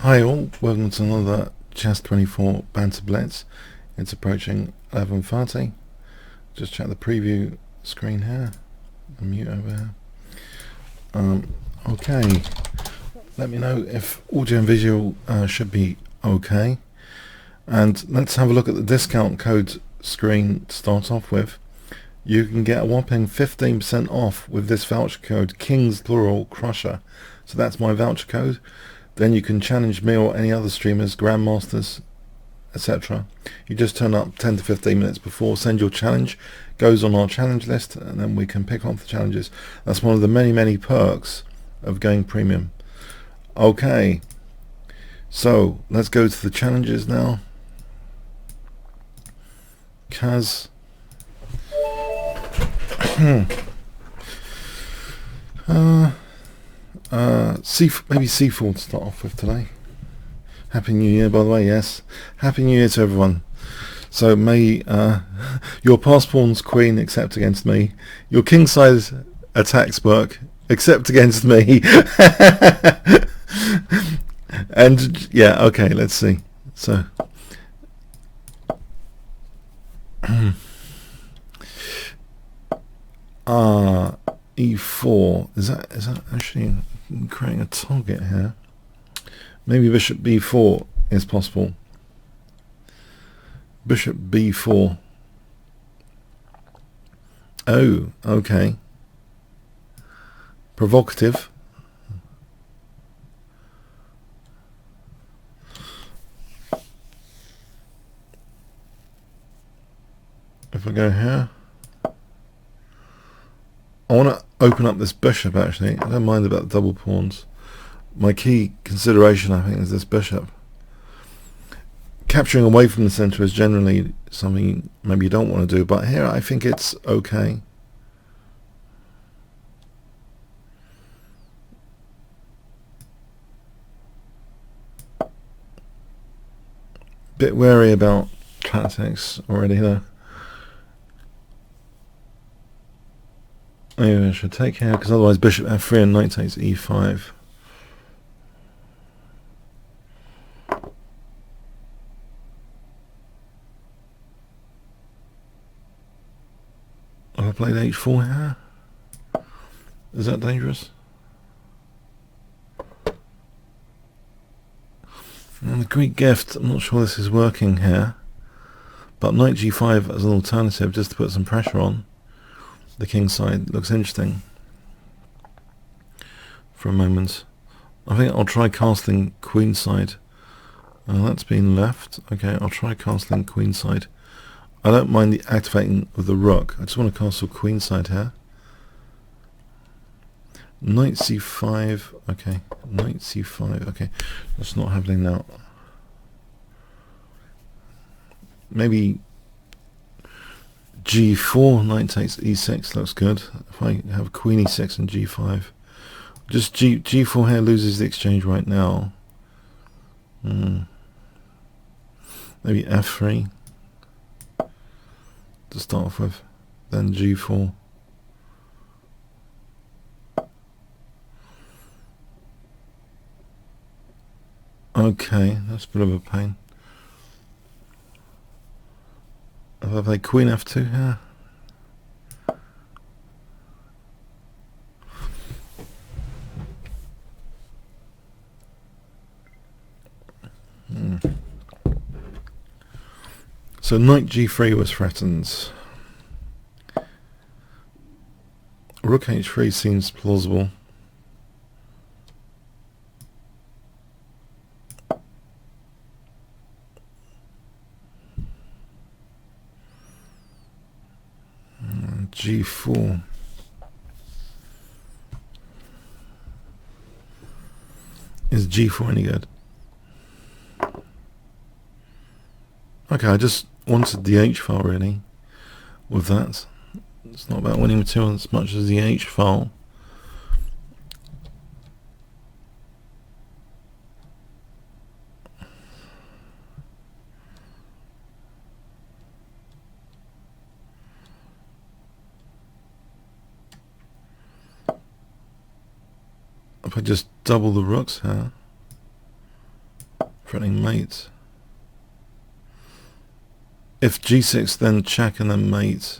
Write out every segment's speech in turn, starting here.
Hi all, welcome to another Chess 24 Banter Blitz. It's approaching 11:30. Just check the preview screen here. I'll mute over here. Okay, let me know if audio and visual should be okay. And let's have a look at the discount code screen to start off with. You can get a whopping 15% off with this voucher code Kingscrusher. So that's my voucher code. Then you can challenge me or any other streamers, grandmasters, etc. You just turn up 10 to 15 minutes before, send your challenge, goes on our challenge list, and then we can pick off the challenges. That's one of the many perks of going premium. Okay, so let's go to the challenges now. Kaz. Maybe C4 to start off with today. Happy New Year, by the way. Yes, Happy New Year to everyone. So may your pass pawn's queen accept against me, your kingside attacks work except against me. And yeah, okay, let's see. So E4 is that actually creating a target here? Maybe bishop B4 is possible. Bishop B4. Oh, okay. Provocative. If I go here, I want to open up this bishop actually. I don't mind about the double pawns. My key consideration, I think, is this bishop. Capturing away from the center is generally something maybe you don't want to do, but here I think it's okay. Bit wary about tactics already though. Maybe I should take here, because otherwise bishop f3 and knight takes e5. Have I played h4 here? Is that dangerous? And the Greek gift, I'm not sure this is working here, but knight g5 as an alternative just to put some pressure on the king side looks interesting for a moment. I think I'll try castling queenside. That's been left. Okay, I'll try castling queenside. I don't mind the activating of the rook. I just want to castle queenside here. Knight c5. Okay, knight c5. Okay, that's not happening now. Maybe g4, knight takes e6 looks good. If I have queen e6 and g5, just g4 here loses the exchange right now. Maybe f3 to start off with, then g4. Okay, that's a bit of a pain. Have I played queen f2 here? So knight g3 was threatened. Rook h3 seems plausible. G4. Is G4 any good? Okay, I just wanted the H file really with that. It's not about winning material as much as the H file. If I just double the rooks here. Threatening mate. If g6, then check and then mate.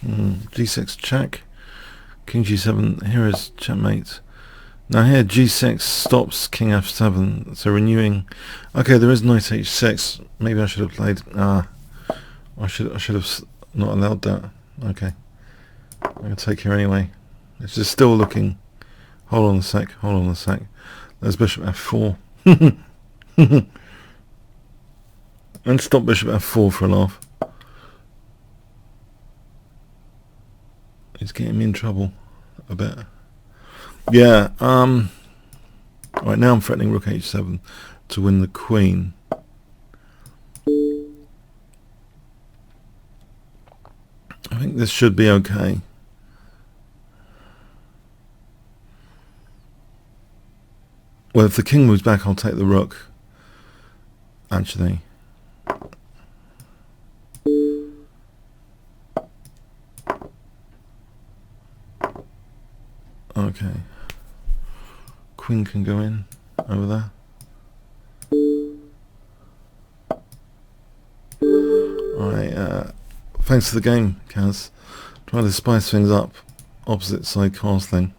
G6 check. King g7. Here is checkmate. Now here g6 stops king f7. So renewing. Okay, there is knight h6. Maybe I should have played. I should have not allowed that. Okay, I'm gonna take here anyway. It's just still looking. Hold on a sec. Hold on a sec. There's bishop f4. And stop bishop f4 for a laugh. It's getting me in trouble a bit. Yeah. Right now I'm threatening rook h7 to win the queen. I think this should be okay. Well, if the king moves back, I'll take the rook. Actually. Okay. Queen can go in over there. Alright, thanks for the game, Kaz. Try to spice things up. Opposite side castling.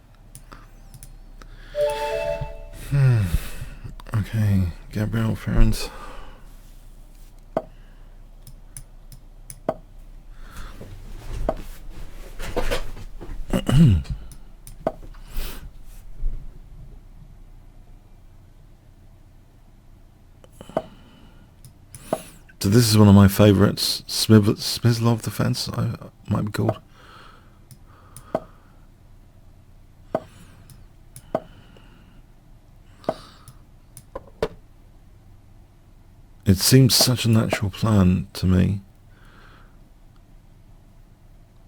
Okay, Gabriel Ferrand. So this is one of my favourites, Smyslov defense, might be called. It seems such a natural plan to me.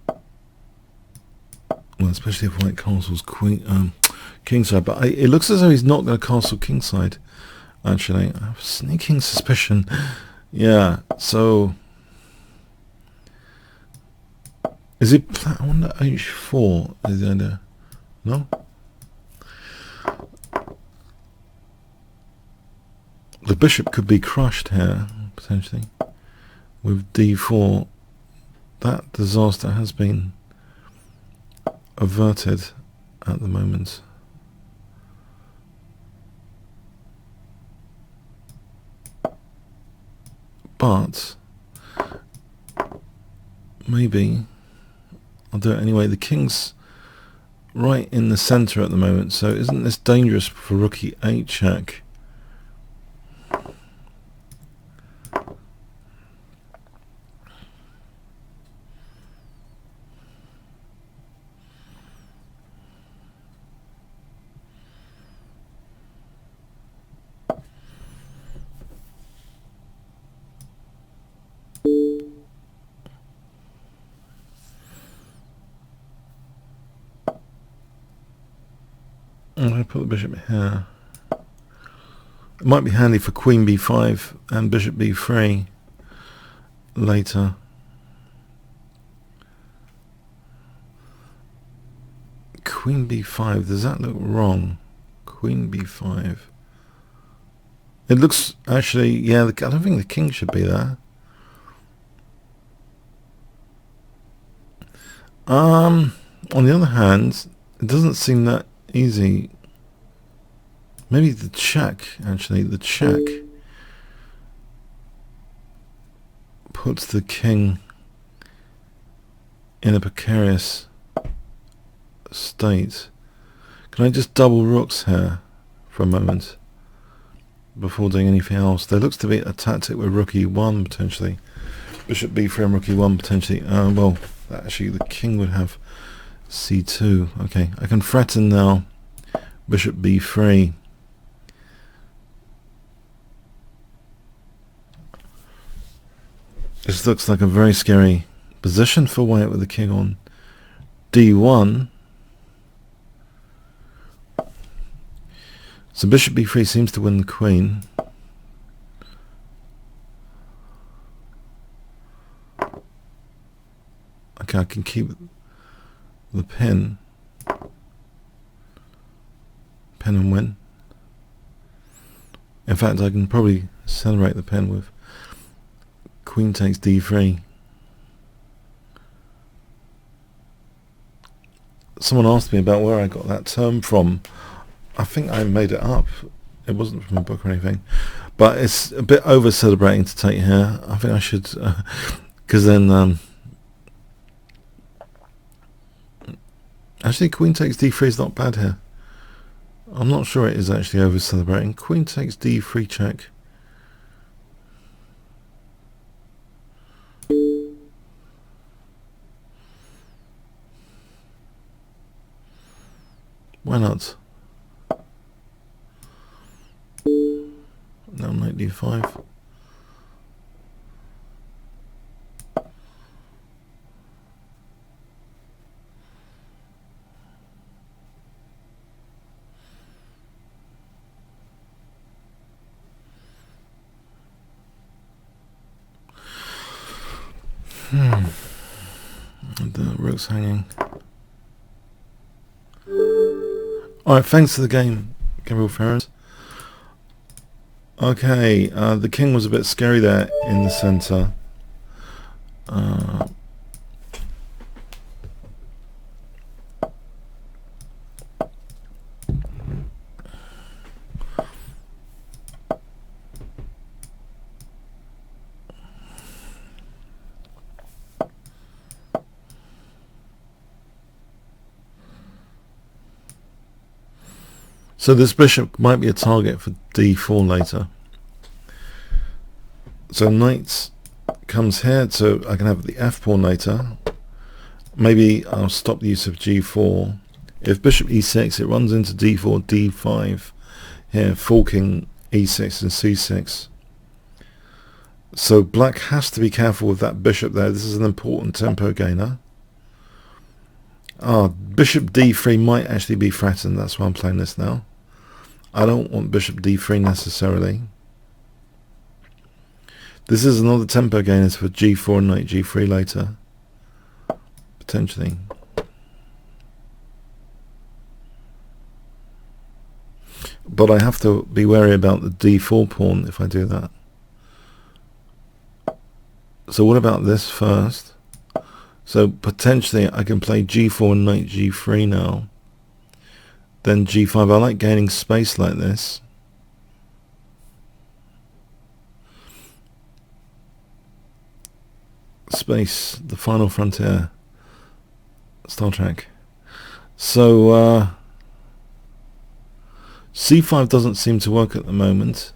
Well, especially if white castles kingside, but it looks as though he's not going to castle kingside. Actually, I have a sneaking suspicion. Yeah, so is it? I wonder h4 is the idea. No. The bishop could be crushed here potentially with d4. That disaster has been averted at the moment. But maybe I'll do it anyway. The king's right in the center at the moment, so isn't this dangerous for rook e8 check? I'm going to put the bishop here. It might be handy for queen b5 and bishop b3 later. Queen b5, does that look wrong? Queen b5. It looks, actually, yeah, I don't think the king should be there. On the other hand, it doesn't seem that easy. Maybe the check, actually, the check puts the king in a precarious state. Can I just double rooks here for a moment before doing anything else? There looks to be a tactic with rook e1 potentially. Bishop b3 and rook e1 potentially. Well, actually the king would have c2. Okay, I can threaten now. Bishop b3. This looks like a very scary position for white with the king on d1. So bishop b3 seems to win the queen. Okay, I can keep the pin and win. In fact, I can probably celebrate the pin with queen takes d3. Someone asked me about where I got that term from. I think I made it up. It wasn't from a book or anything. But it's a bit over celebrating to take here. I think I should, because then actually queen takes d3 is not bad here. I'm not sure it is actually over celebrating. Queen takes d3 check. Why not? Now knight d5. The rook's hanging. Alright, thanks for the game, Gabriel Ferrers. Okay, the king was a bit scary there in the centre. So this bishop might be a target for d4 later. So knight comes here, so I can have the f pawn later. Maybe I'll stop the use of g4. If bishop e6, it runs into d4, d5 here, forking e6 and c6. So black has to be careful with that bishop there. This is an important tempo gainer. Bishop d3 might actually be threatened. That's why I'm playing this now. I don't want bishop d3 necessarily. This is another tempo gainer for g4 and knight g3 later. Potentially. But I have to be wary about the d4 pawn if I do that. So what about this first? So potentially I can play g4 and knight g3 now. Then g5. I like gaining space like this. Space, the final frontier. Star Trek. So c5 doesn't seem to work at the moment.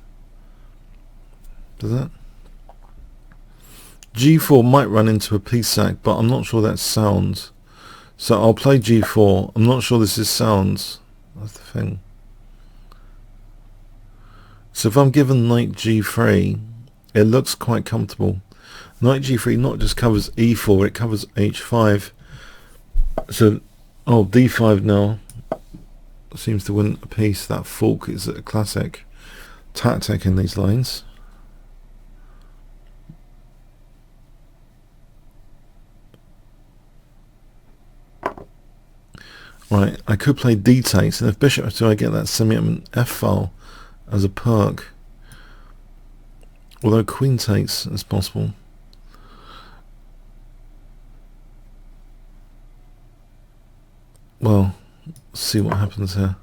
Does it? g4 might run into a piece sack, but I'm not sure that's sound. So I'll play g4. I'm not sure this is sound. That's the thing. So if I'm given knight g3, it looks quite comfortable. Knight g3 not just covers e4, it covers h5. So, d5 now seems to win a piece. That fork is a classic tactic in these lines. Right, I could play d takes, and if bishop, so I get that semi-open f file as a perk. Although queen takes is possible. Well, let's see what happens here.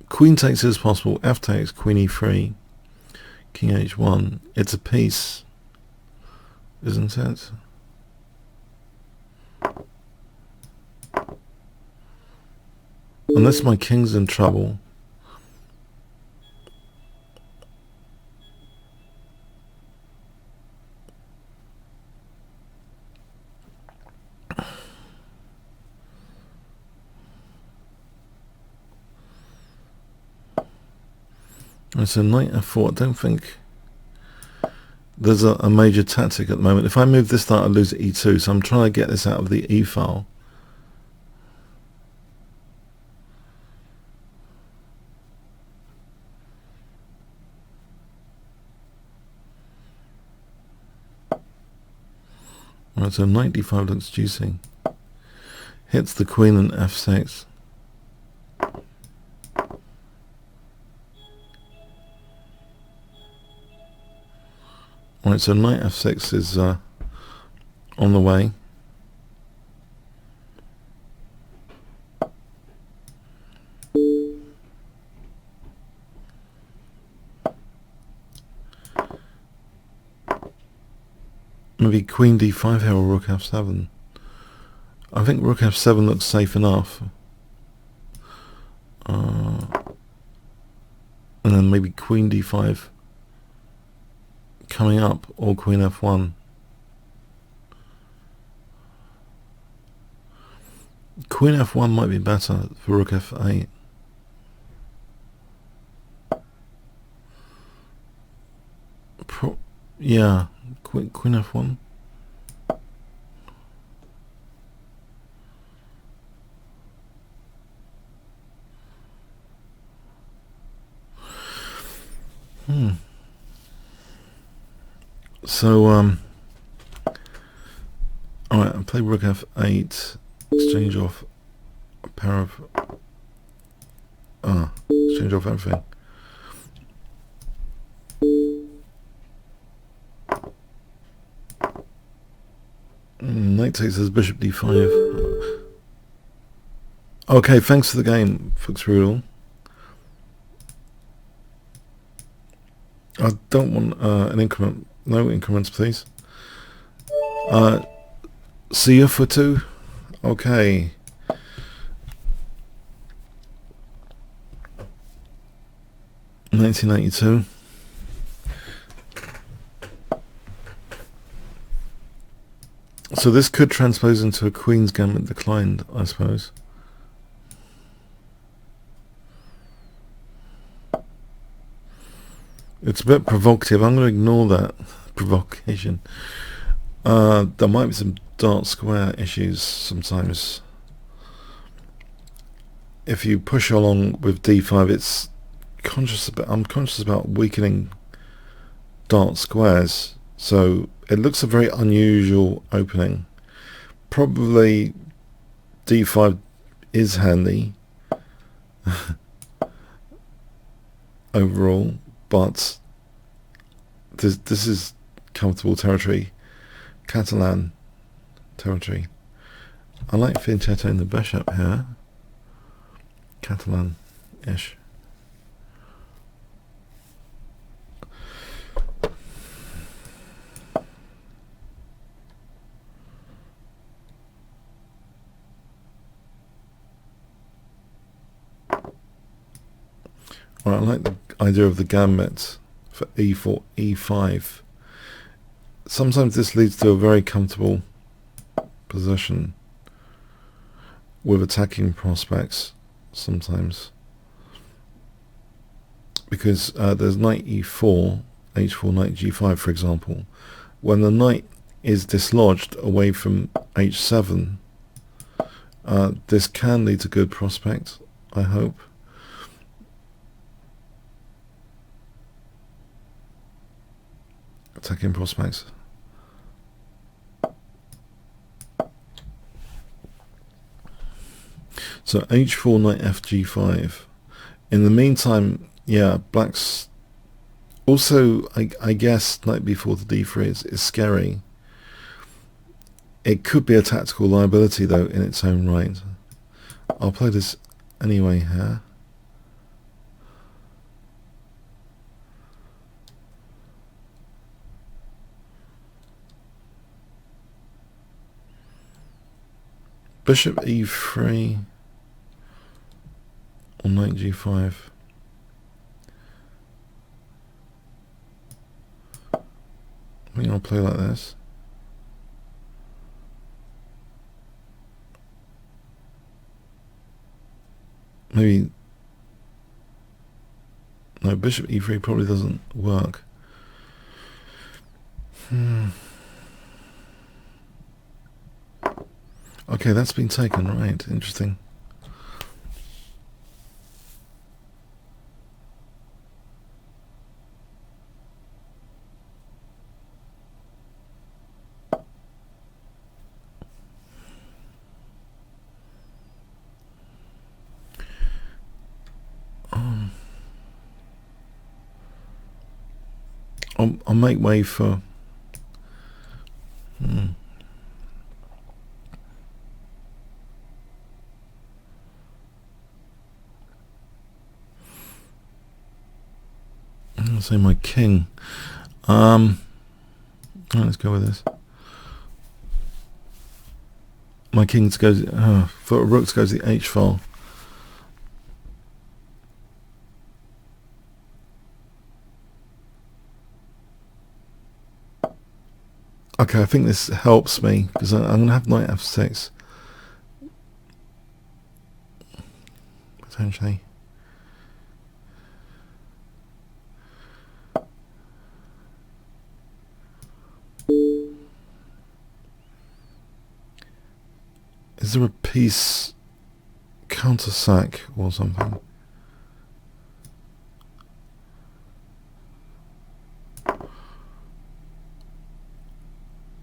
Queen takes is possible. F takes, queen e3, king h1. It's a piece, isn't it? Unless my king's in trouble. So knight f4, I don't think there's a major tactic at the moment. If I move this knight, I lose at e2, so I'm trying to get this out of the e file. Right, so knight d5 looks juicy. Hits the queen and f6. Right, so knight f6 is on the way. Maybe queen d5 here or rook f7. I think rook f7 looks safe enough. And then maybe queen d5 coming up, or queen f1. Queen f1 might be better for rook f8. Yeah, queen f1. So, alright, I'll play rook f8, exchange off a pair of, exchange off everything. Knight takes his bishop d5. Okay, thanks for the game, Fuxrudel. I don't want an increment. No increments, please. See you for 2. Okay. $19.82. So this could transpose into a Queen's Gambit declined, I suppose. It's a bit provocative. I'm going to ignore that provocation. There might be some dark square issues sometimes. If you push along with d5, it's I'm conscious about weakening dark squares. So it looks a very unusual opening. Probably d5 is handy overall, but this is comfortable territory, Catalan territory. I like fianchettoing the bishop here, Catalan-ish. I like the idea of the gambit for e4, e5. Sometimes this leads to a very comfortable position with attacking prospects sometimes. Because there's knight e4, h4, knight g5 for example. When the knight is dislodged away from h7, this can lead to good prospect, I hope. Attacking prospects. So h4, knight fg5. In the meantime, yeah, black's also, I guess, knight b4 to d3 is scary. It could be a tactical liability though in its own right. I'll play this anyway here. Bishop e3 or knight g5. I think I'll play like this. Maybe no, bishop e3 probably doesn't work. Okay, that's been taken, right, interesting. I'll make way for I'll say my king. Let's go with this. My king goes for rooks goes the H file. Okay, I think this helps me because I'm going to have knight f6 potentially. Is there a piece counter sack or something?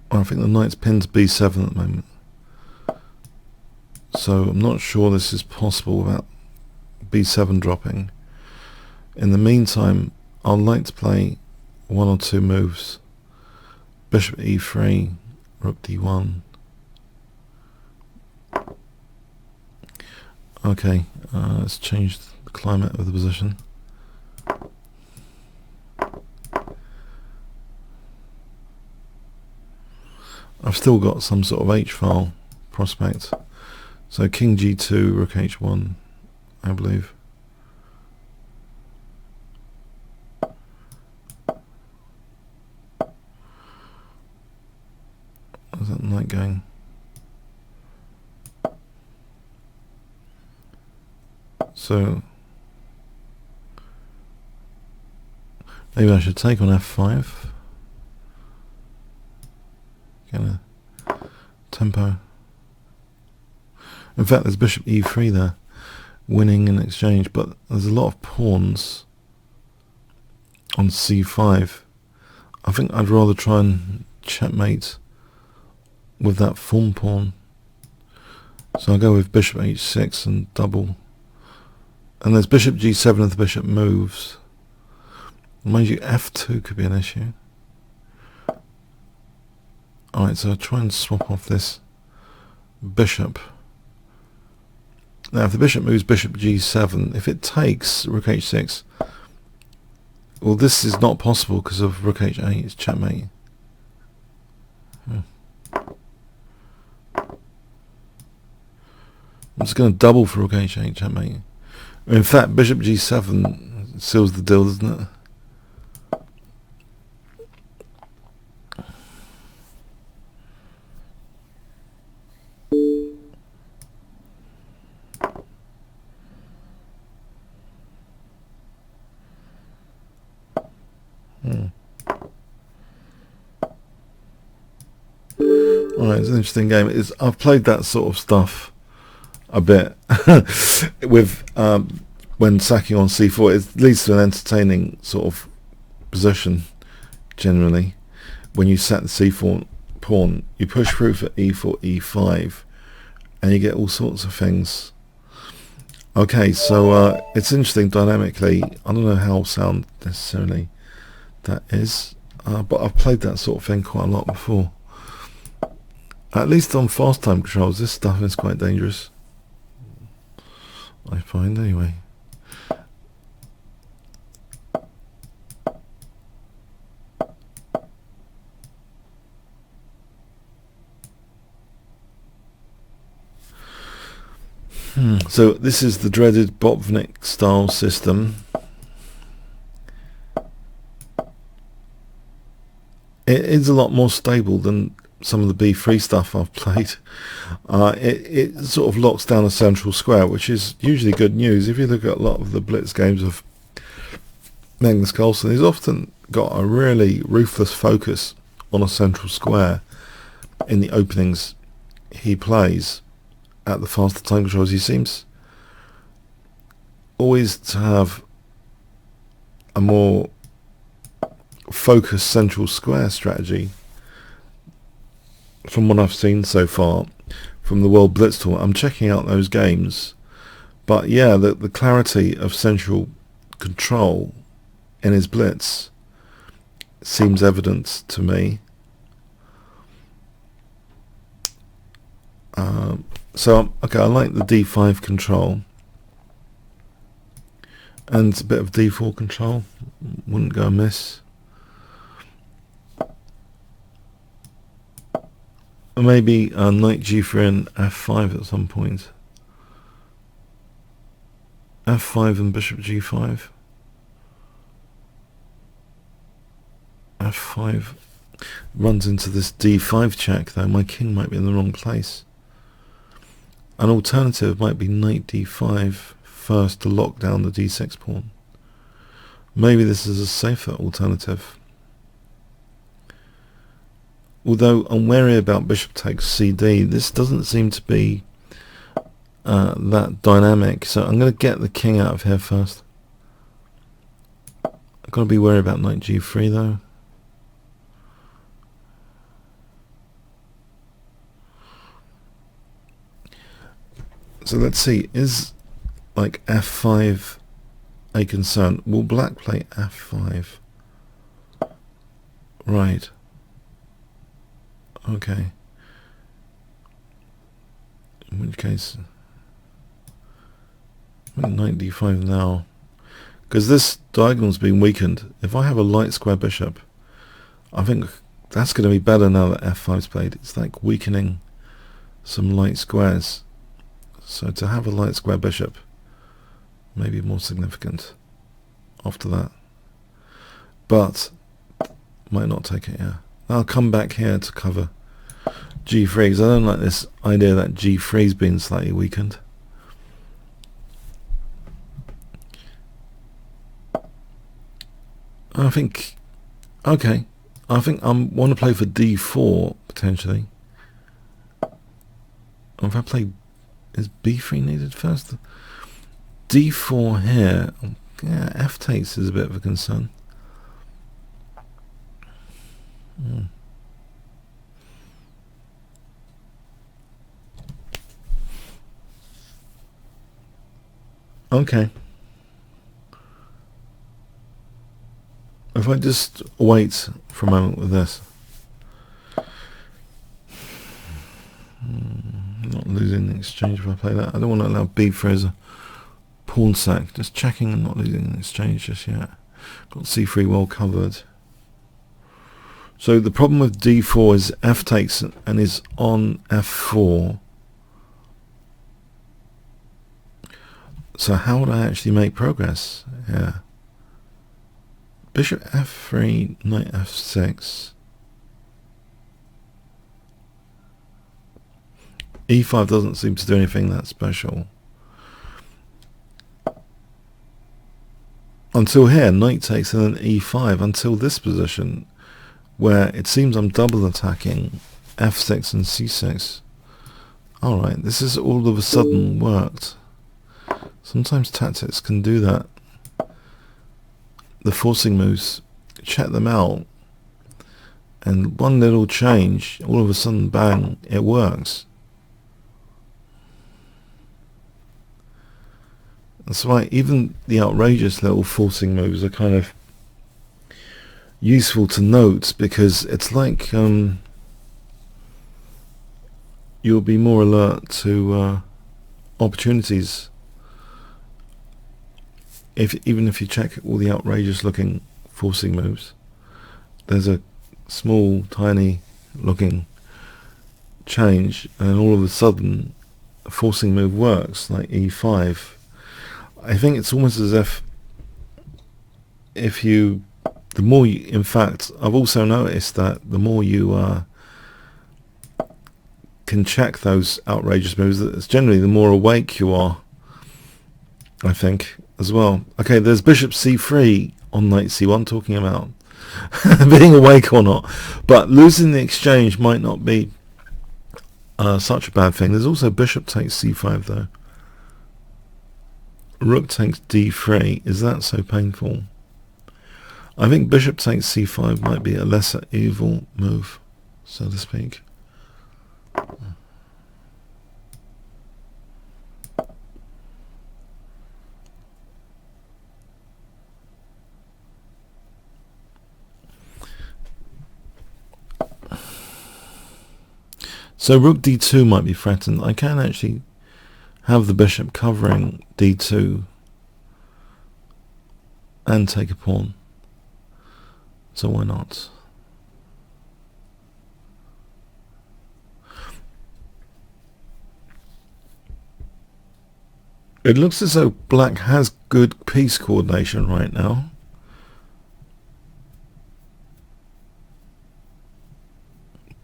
I think the knight's pinned to b7 at the moment, so I'm not sure this is possible without b7 dropping. In the meantime, I'd like to play one or two moves. Bishop e3, rook d1. Okay, let's change the climate of the position. I've still got some sort of h-file prospect. So king g2, rook h1, I believe. How's that knight going? So maybe I should take on f5. Get a tempo. In fact, there's bishop e3 there, winning in exchange, but there's a lot of pawns on c5. I think I'd rather try and checkmate with that form pawn. So I'll go with bishop h6 and double. And there's bishop g7 if the bishop moves. Mind you, f2 could be an issue. Alright, so I'll try and swap off this bishop. Now if the bishop moves bishop g7, if it takes rook h6, well, this is not possible because of rook h8, it's checkmate. I'm just going to double for rook h8, checkmate. In fact, bishop g7 seals the deal, doesn't it? Alright, it's an interesting game. I've played that sort of stuff a bit with when sacking on c4. It leads to an entertaining sort of position generally. When you sack the c4 pawn, you push through for e4, e5, and you get all sorts of things. Okay, so it's interesting dynamically. I don't know how sound necessarily that is, but I've played that sort of thing quite a lot before. At least on fast time controls, this stuff is quite dangerous, I find, anyway. So this is the dreaded Botvinnik style system. It is a lot more stable than some of the b3 stuff I've played. It sort of locks down a central square, which is usually good news. If you look at a lot of the Blitz games of Magnus Carlsen, he's often got a really ruthless focus on a central square in the openings he plays at the faster time controls. He seems always to have a more focused central square strategy from what I've seen so far from the World Blitz Tour. I'm checking out those games, but yeah, the clarity of central control in his Blitz seems evident to me. So okay, I like the d5 control, and a bit of d4 control wouldn't go amiss. Maybe knight g3 and f5 at some point. f5 and bishop g5. f5 runs into this d5 check, though. My king might be in the wrong place. An alternative might be knight d5 first to lock down the d6 pawn. Maybe this is a safer alternative. Although I'm wary about bishop takes cd, this doesn't seem to be that dynamic, so I'm going to get the king out of here first. I've got to be wary about knight g3 though. So let's see, is like f5 a concern? Will black play f5? Right. Okay. In which case, knight d5 now, because this diagonal's been weakened. If I have a light square bishop, I think that's going to be better now that f5's played. It's like weakening some light squares. So to have a light square bishop may be more significant after that, but might not take it. Yeah, I'll come back here to cover g3 because I don't like this idea that g3's been slightly weakened. I think, okay, I think I want to play for d4 potentially. If I play, is b3 needed first? d4 here, yeah, f takes is a bit of a concern. Okay. If I just wait for a moment with this. Not losing the exchange if I play that. I don't want to allow b3 as a pawn sack. Just checking and not losing the exchange just yet. Got c3 well covered. So the problem with d4 is f takes and is on f4. So how would I actually make progress? Yeah. Bishop f3, knight f6. e5 doesn't seem to do anything that special. Until here, knight takes and then e5, until this position, where it seems I'm double attacking f6 and c6. Alright, this is all of a sudden worked. Sometimes tactics can do that. The forcing moves, check them out, and one little change, all of a sudden, bang, it works. That's why even the outrageous little forcing moves are kind of useful to note, because it's like you'll be more alert to opportunities even if you check all the outrageous looking forcing moves. There's a small tiny looking change and all of a sudden a forcing move works, like e5. I think it's almost as if you, the more you, in fact I've also noticed that the more you can check those outrageous moves, it's generally the more awake you are, I think, as well. Okay, there's bishop c3 on knight c1, talking about being awake or not, but losing the exchange might not be such a bad thing. There's also bishop takes c5 though. Rook takes d3. Is that so painful? I think bishop takes c5 might be a lesser evil move, so to speak. So rook d2 might be threatened. I can actually have the bishop covering d2 and take a pawn. So why not? It looks as though black has good piece coordination right now.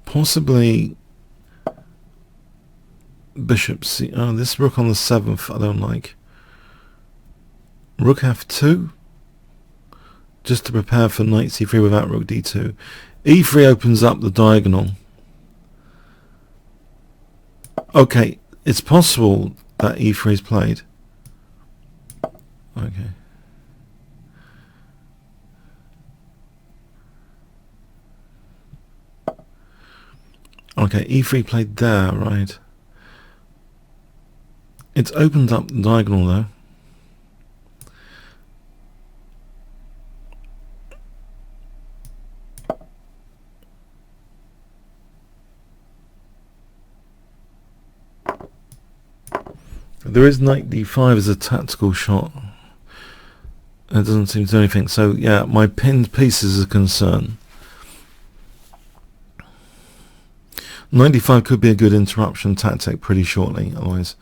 Possibly bishop c. Oh, this rook on the 7th I don't like. Rook f2. Just to prepare for knight c3 without rook d2. e3 opens up the diagonal. Okay, it's possible that e3 is played. Okay. Okay, e3 played there, right. It's opened up the diagonal though. There is knight d5 as a tactical shot. It doesn't seem to do anything. So yeah, my pinned piece is a concern. Knight d5 could be a good interruption tactic pretty shortly. Otherwise,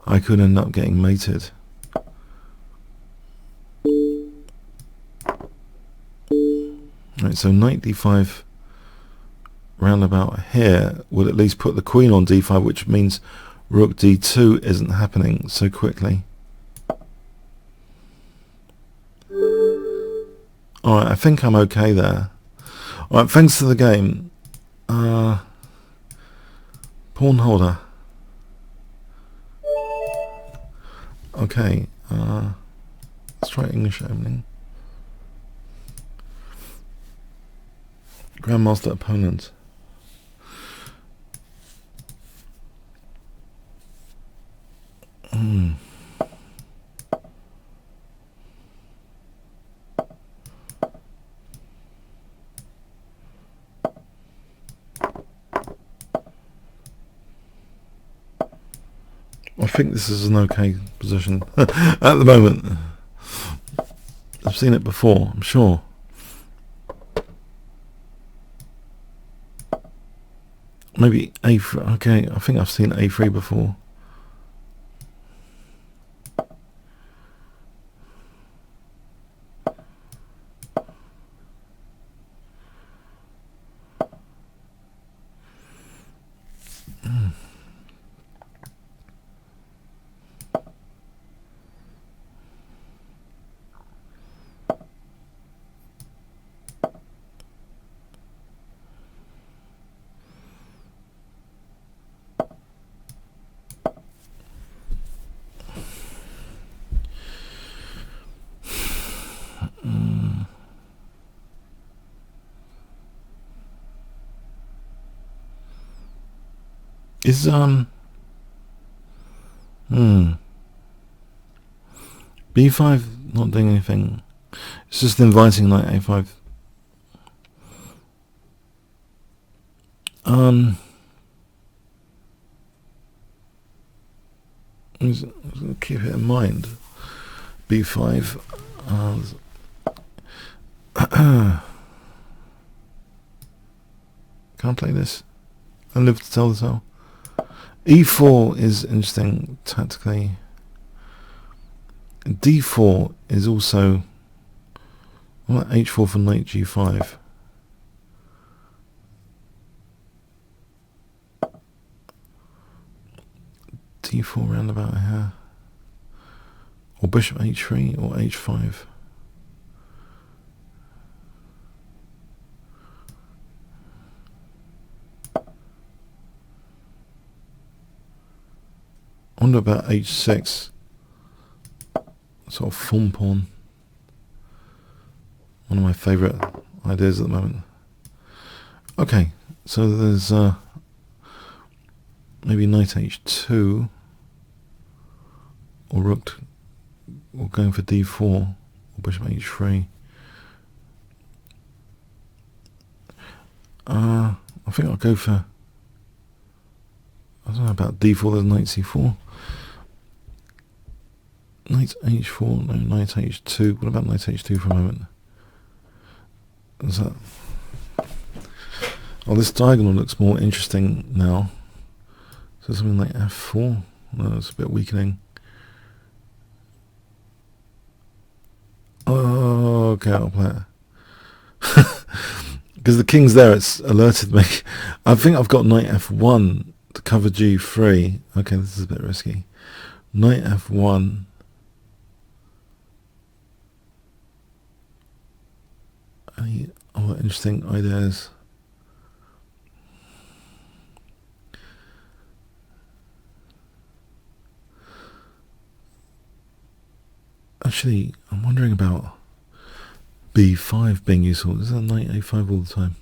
I could end up getting mated. Right, so knight d5 round about here would at least put the queen on d5, which means rook d2 isn't happening so quickly. Alright, I think I'm okay there. Alright, thanks for the game. Pawn holder. Okay, let's try English opening. Grandmaster opponent. I think this is an okay position at the moment. I've seen it before, I'm sure. Maybe a3. Okay, I think I've seen a3 before. Is b5 not doing anything? It's just inviting knight a5. Keep it in mind. b5. Can't play this. I live to tell the tale. e4 is interesting tactically. d4 is also, well, h4 for knight g5. d4 roundabout here, or bishop h3 or h5. I wonder about h6, sort of form pawn. One of my favourite ideas at the moment. Okay, so there's maybe knight h2, or rook, or going for d4, or bishop h3. I think I'll go for I don't know about d4, there's knight c4. Knight h4, no, knight h2. What about knight h2 for a moment? Is that... Oh, this diagonal looks more interesting now. So something like f4. No, it's a bit weakening. Oh, okay, I'll play it. Because the king's there, it's alerted me. I think I've got knight f1 to cover g3. Okay, this is a bit risky. Knight f1. Any other interesting ideas? Actually, I'm wondering about b5 being useful. Is that knight a5 all the time?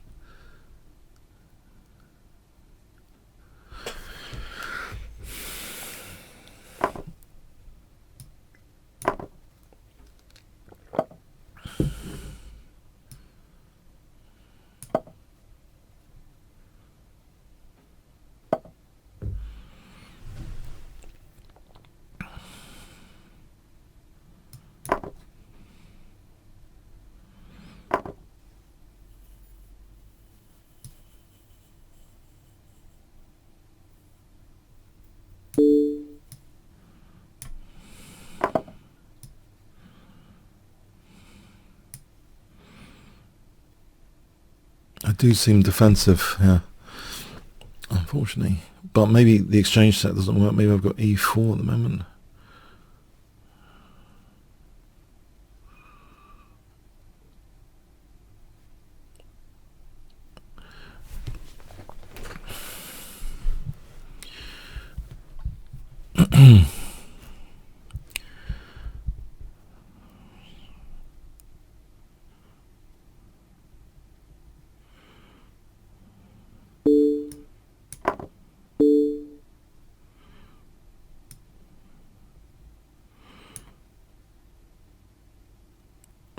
I do seem defensive, yeah, unfortunately. But maybe the exchange set doesn't work. Maybe I've got e4 at the moment.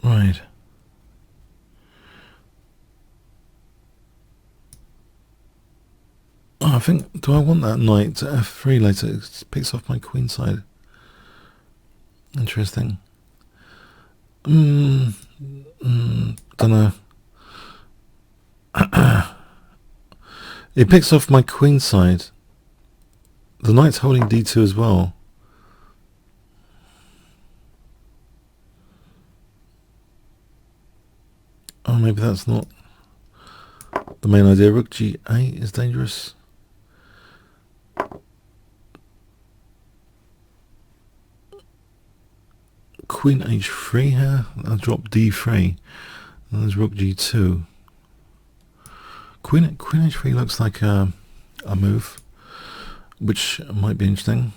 Right. Oh, I think, do I want that knight to f3 later? It picks off my queen side. Interesting. Don't know. It picks off my queen side. The knight's holding d2 as well. Oh, maybe that's not the main idea. Rook g8 is dangerous. Queen h3 here. I'll drop d3. And there's rook g2. Queen h3 looks like a move, which might be interesting.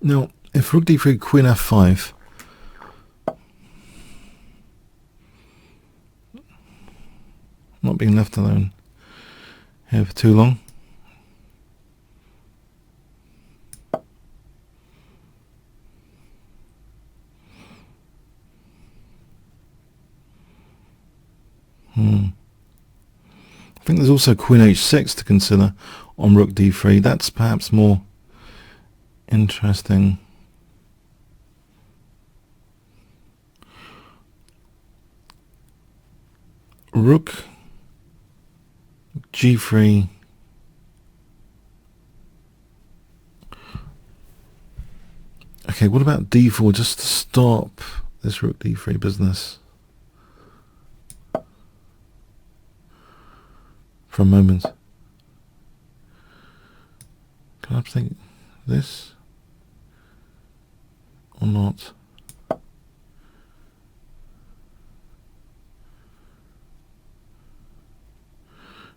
Now, if rook d3, queen f5, not being left alone here for too long. I think there's also queen h6 to consider on rook d3. That's perhaps more interesting. Rook g3. Okay, what about d4 just to stop this rook d3 business for a moment? Can I think this or not?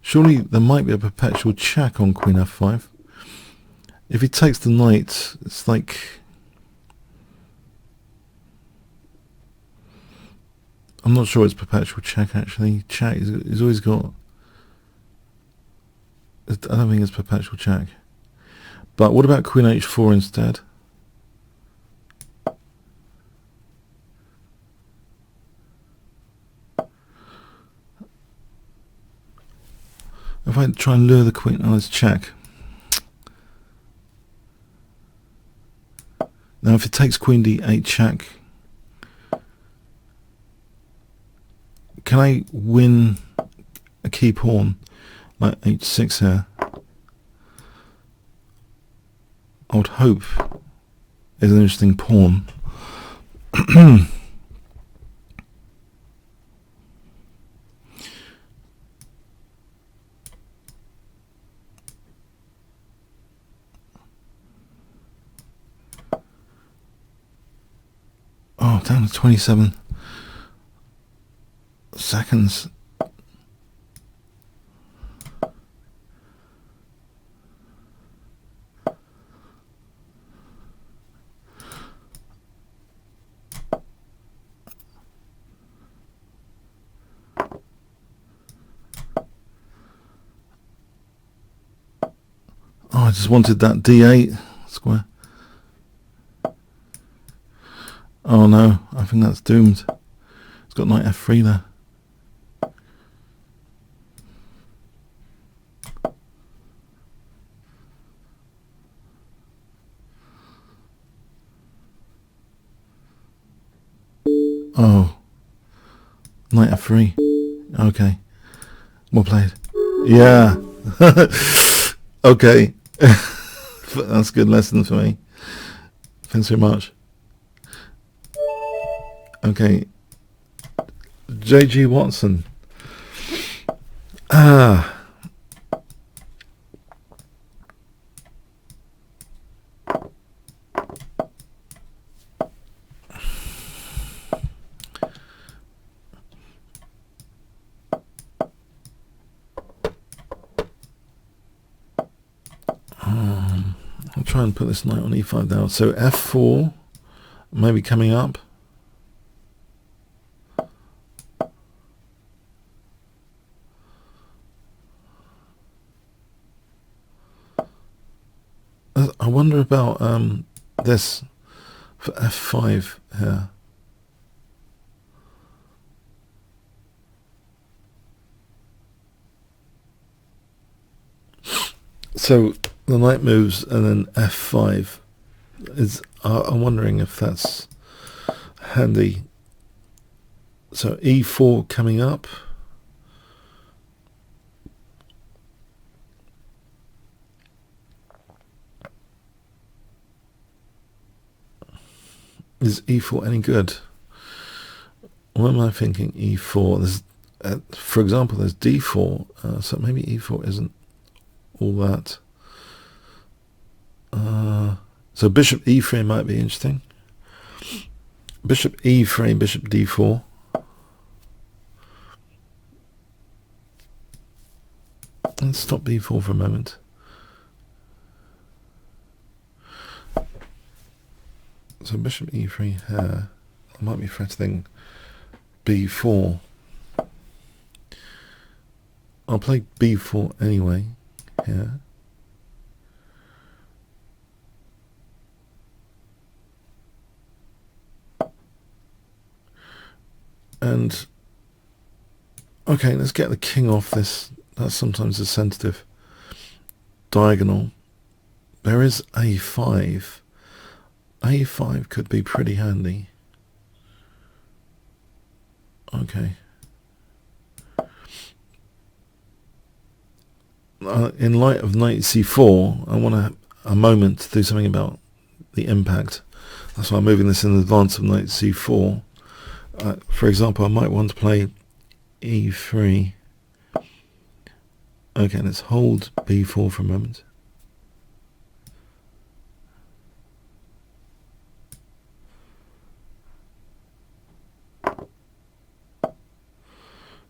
Surely there might be a perpetual check on queen f5. If he takes the knight, it's like... I'm not sure it's perpetual check actually. Check, he's always got... I don't think it's perpetual check. But what about queen h4 instead? If I try and lure the queen, oh, let's check. Now if it takes queen d8 check, can I win a key pawn like h6 here? I would hope is an interesting pawn. Oh, down to 27 seconds. Oh, I just wanted that d8 square. Oh no, I think that's doomed. It's got knight f3 there. Oh, knight f3. Okay, well played. Yeah. Okay. That's a good lesson for me. Thanks very much. Okay. J.G. Watson. Ah. I'll try and put this knight on e5 now. So f4 maybe coming up. I wonder about this for f5 here. So the knight moves and then f5 is. I'm wondering if that's handy. So e4 coming up. Is e4 any good? What am I thinking? e4. There's, for example, there's d4. So maybe e4 isn't all that. So bishop e3 might be interesting. Bishop e3, bishop d4. Let's stop b4 for a moment. So bishop e3 here. I might be threatening b4. I'll play b4 anyway here. And okay, let's get the king off this. That's sometimes a sensitive diagonal. There is a5. a5 could be pretty handy. Okay. In light of knight c4, I want a moment to do something about the impact. That's why I'm moving this in advance of knight c4. For example, I might want to play e3. Okay, let's hold b4 for a moment.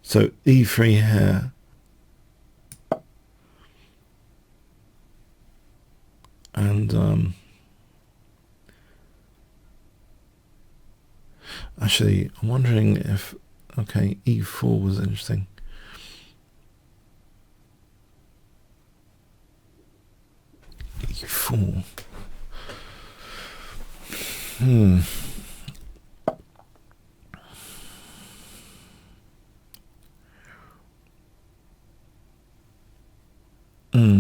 So e3 here. And actually, I'm wondering if, okay, e4 was interesting. e4 Ooh.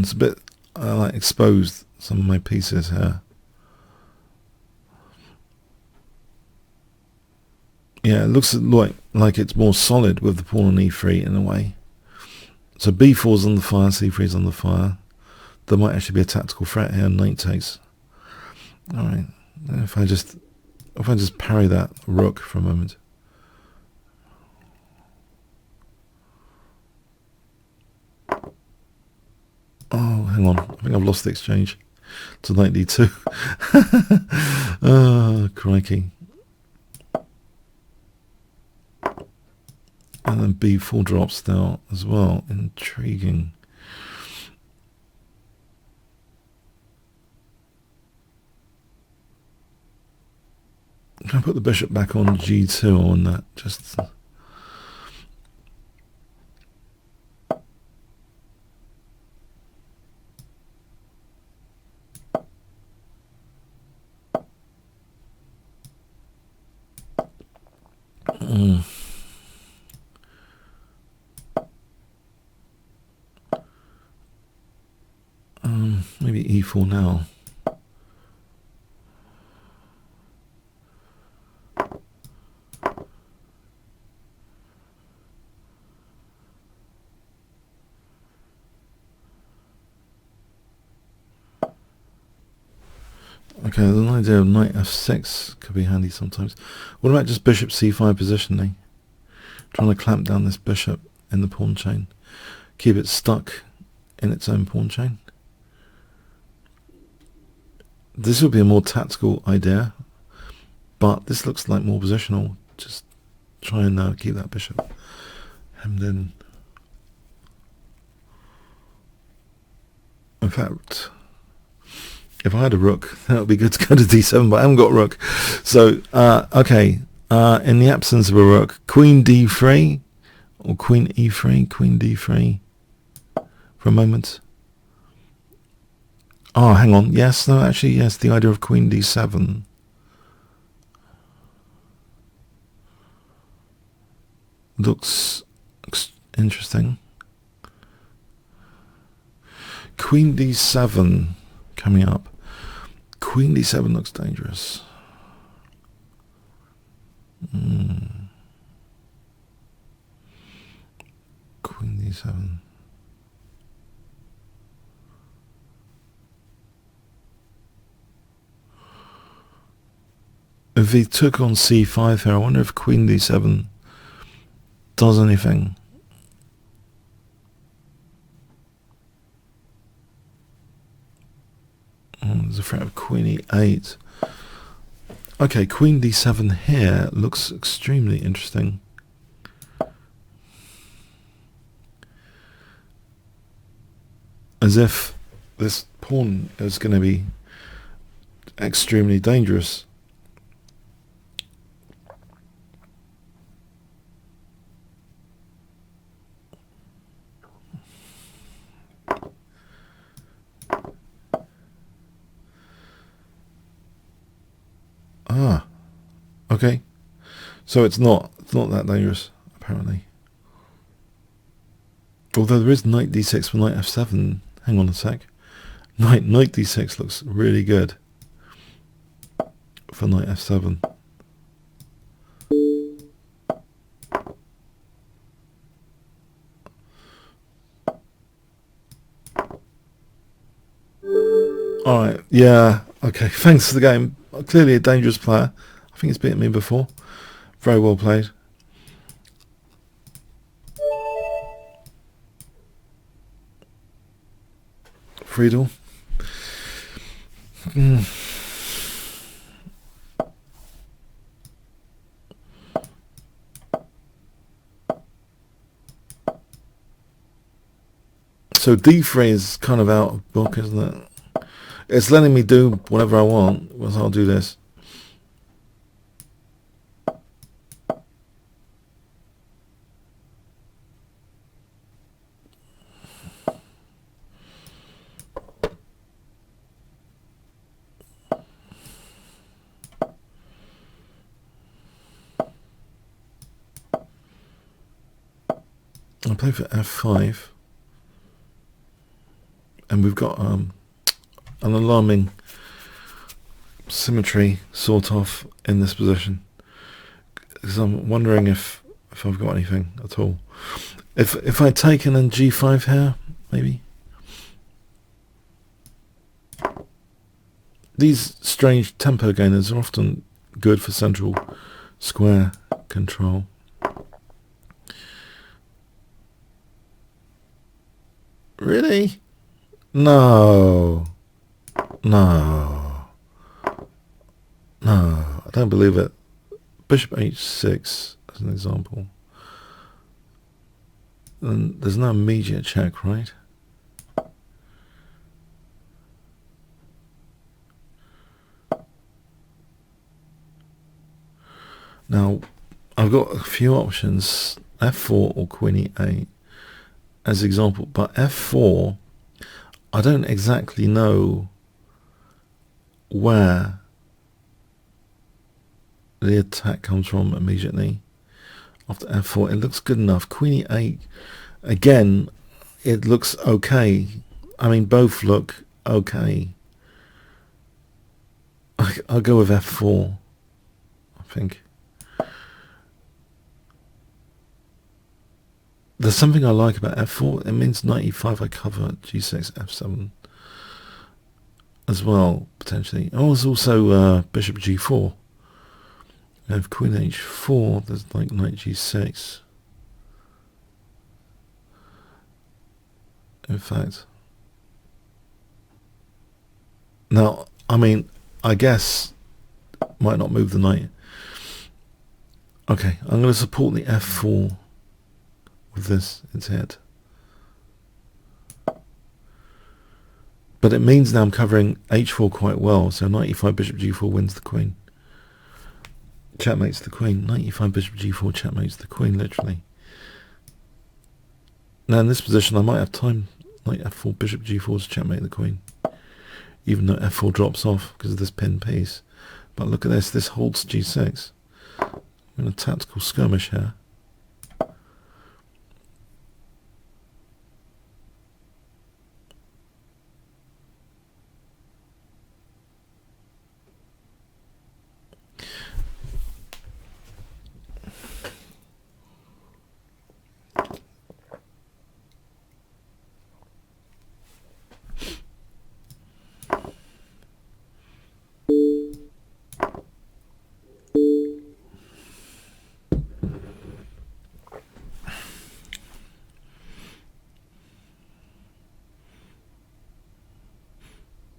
It's a bit like exposed, some of my pieces here. Yeah, it looks like it's more solid with the pawn on e3 in a way. So b4's on the fire, c3's on the fire. There might actually be a tactical threat here. Knight takes. All right. If I just parry that rook for a moment. Oh, hang on. I think I've lost the exchange to knight d2. Oh, crikey. And then b4 drops now as well. Intriguing. Can I put the bishop back on g2 on that? Just... maybe e4 now. Okay, the idea of knight f6 could be handy sometimes. What about just bishop c5 positioning? Trying to clamp down this bishop in the pawn chain. Keep it stuck in its own pawn chain. This would be a more tactical idea, but this looks like more positional. Just try and keep that bishop hemmed in. In fact, if I had a rook, that would be good to go to d7, but I haven't got a rook. So, okay, in the absence of a rook, queen d3 or queen e3, queen d3 for a moment. Oh, hang on. Yes, no, actually, yes, the idea of queen d7. Looks interesting. Queen d7 coming up. Queen d7 looks dangerous. Queen d7. If he took on c5 here, I wonder if queen d7 does anything. There's a threat of queen e8. Okay, queen d7 here looks extremely interesting. As if this pawn is going to be extremely dangerous. Ah, okay. So it's not that dangerous, apparently. Although there is knight d6 for knight f7. Hang on a sec. Knight d6 looks really good for knight f7. Alright, yeah, okay, thanks for the game. Clearly a dangerous player. I think he's beaten me before. Very well played. Friedel. So d3 is kind of out of book, isn't it? It's letting me do whatever I want. Well, I'll do this. I'll play for f5, and we've got an alarming symmetry sort of in this position, because I'm wondering if I've got anything at all. If I take an in g5 here, maybe. These strange tempo gainers are often good for central square control. Really? No. No. No. I don't believe it. Bishop h6 as an example. And there's no immediate check, right? Now, I've got a few options, f4 or queen e8 as example, but f4, I don't exactly know where the attack comes from immediately after f4. It looks good enough. Queen e8, again, it looks okay. I mean, both look okay. I'll go with f4, I think. There's something I like about f4. It means knight e5, I cover g6, f7 as well, potentially. Oh, there's also bishop g4. I have queen h4, there's like knight g6. In fact. Now, I mean, I guess might not move the knight. Okay, I'm going to support the f4 with this instead. But it means now I'm covering h4 quite well, so knight e5 bishop g4 wins the queen. Checkmates the queen. Knight e5 bishop g4 checkmates the queen, literally. Now in this position I might have time. Knight f4 bishop g4 to checkmate the queen, even though f4 drops off because of this pinned piece. But look at this, this holds g6. I'm in a tactical skirmish here.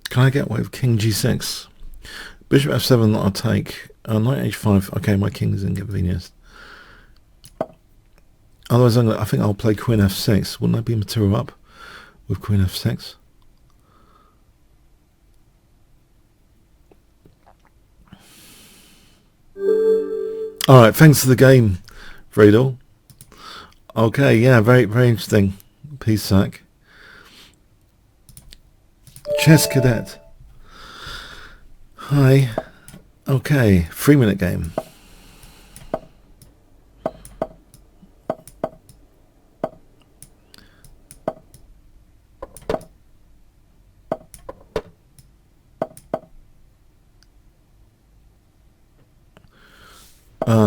Can I get away with king g6? Bishop f7 I'll take. Knight h5. Okay, my king's inconvenienced. Otherwise, I think I'll play queen f6. Wouldn't that be material up with queen f6? Alright, thanks for the game, Friedel. Okay, yeah, very, very interesting. Peace, sack. Chess Cadet. Hi. Okay, 3-minute game.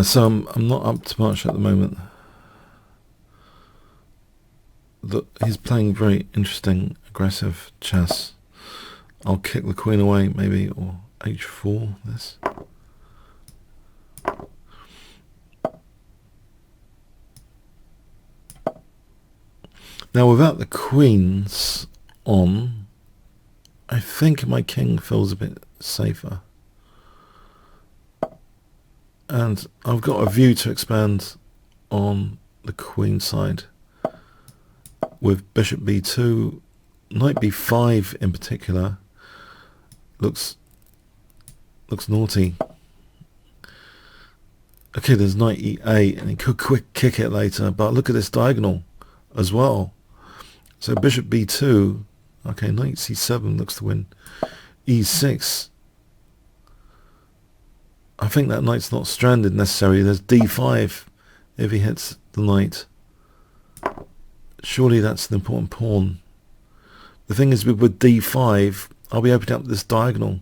So I'm not up to much at the moment. He's playing very interesting, aggressive chess. I'll kick the queen away, maybe, or h4, this. Now, without the queens on, I think my king feels a bit safer. And I've got a view to expand on the queen side with bishop b2, knight b5 in particular looks naughty. Okay, there's knight e8 and he could quick kick it later, but look at this diagonal as well. So bishop b2, okay, knight c7 looks to win. e6, I think that knight's not stranded necessarily. There's d5 if he hits the knight. Surely that's an important pawn. The thing is, with d5, I'll be opening up this diagonal.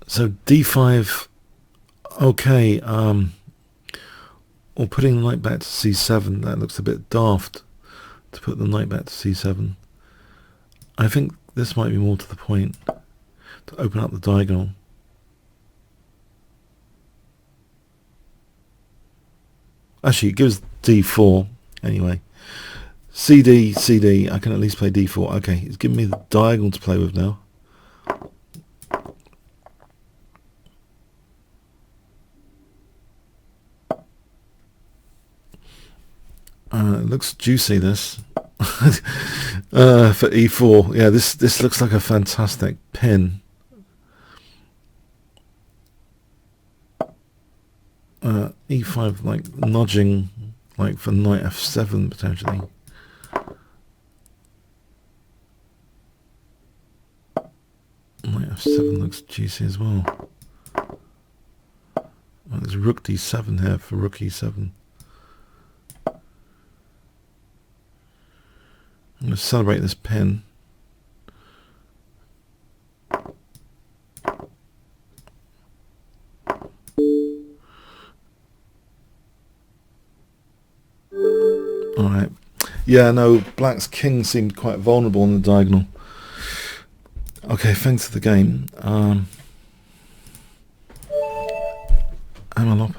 So d5, okay, or putting the knight back to c7, that looks a bit daft to put the knight back to c7. I think this might be more to the point, to open up the diagonal. Actually, it gives d4 anyway. CD, CD, I can at least play d4. Okay, it's giving me the diagonal to play with now. It looks juicy, this. For e4. Yeah, this looks like a fantastic pin. E5, like nudging, like for knight f7 potentially. Knight f7 looks juicy as well. There's rook d7 here for rook e7. I'm going to celebrate this pin. Alright. Yeah, no, black's king seemed quite vulnerable on the diagonal. Okay, thanks for the game. Amalop.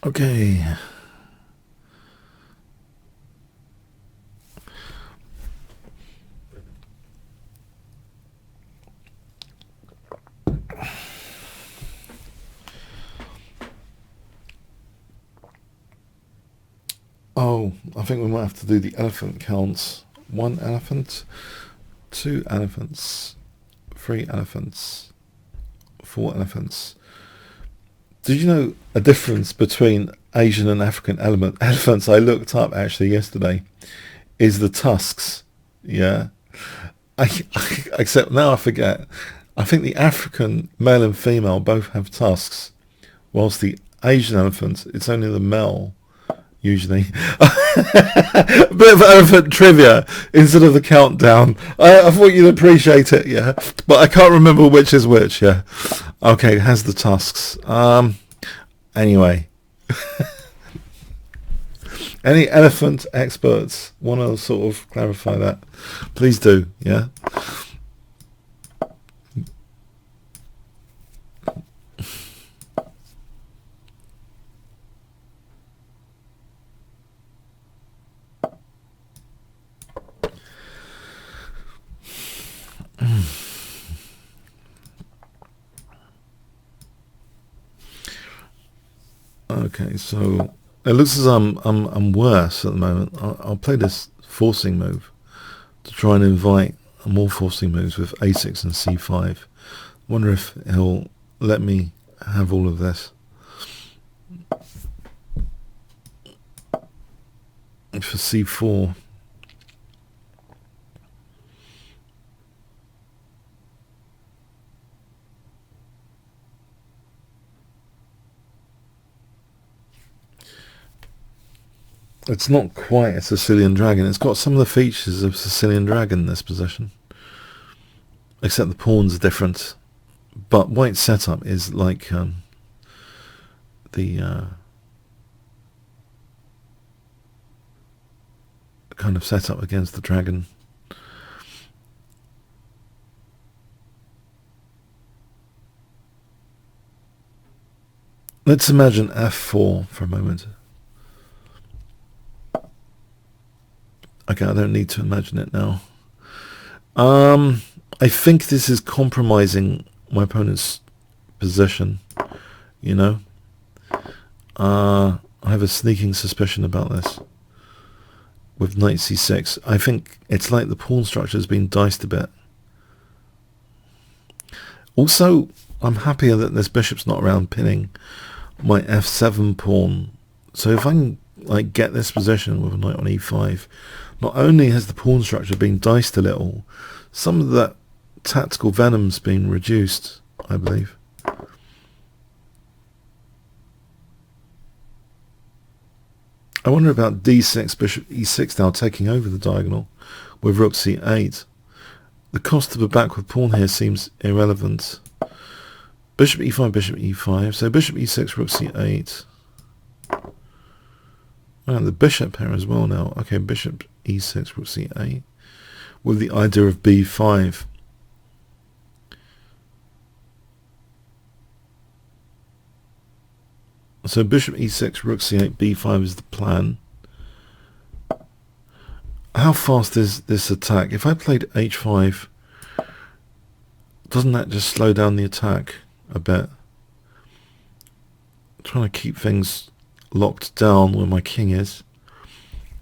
Okay. Oh, I think we might have to do the elephant counts. 1 elephant, 2 elephants, 3 elephants, 4 elephants. Did you know a difference between Asian and African elephants? I looked up actually yesterday. Is the tusks. Yeah. Except now I forget. I think the African male and female both have tusks, whilst the Asian elephants, it's only the male. Usually. A bit of elephant trivia instead of the countdown. I thought you'd appreciate it, yeah. But I can't remember which is which, yeah. Okay, it has the tusks. Anyway. Any elephant experts want to sort of clarify that? Please do, yeah. Okay, so it looks as I'm worse at the moment. I'll play this forcing move to try and invite more forcing moves with a6 and c5. Wonder if he'll let me have all of this. For c4. It's not quite a Sicilian dragon. It's got some of the features of Sicilian dragon in this position. Except the pawns are different. But white's setup is like the kind of setup against the dragon. Let's imagine f4 for a moment. Okay, I don't need to imagine it now. I think this is compromising my opponent's position, you know. I have a sneaking suspicion about this. With knight c6, I think it's like the pawn structure has been diced a bit. Also, I'm happier that this bishop's not around pinning my f7 pawn. So if I can like get this position with a knight on e5, not only has the pawn structure been diced a little, some of that tactical venom's been reduced, I believe. I wonder about d6, bishop e6 now taking over the diagonal with rook c8. The cost of a backward pawn here seems irrelevant. Bishop e5, bishop e5. So bishop e6, rook c8. And the bishop here as well now. Okay, bishop e6, rook c8. With the idea of b5. So bishop e6, rook c8, b5 is the plan. How fast is this attack? If I played h5, doesn't that just slow down the attack a bit? I'm trying to keep things locked down where my king is.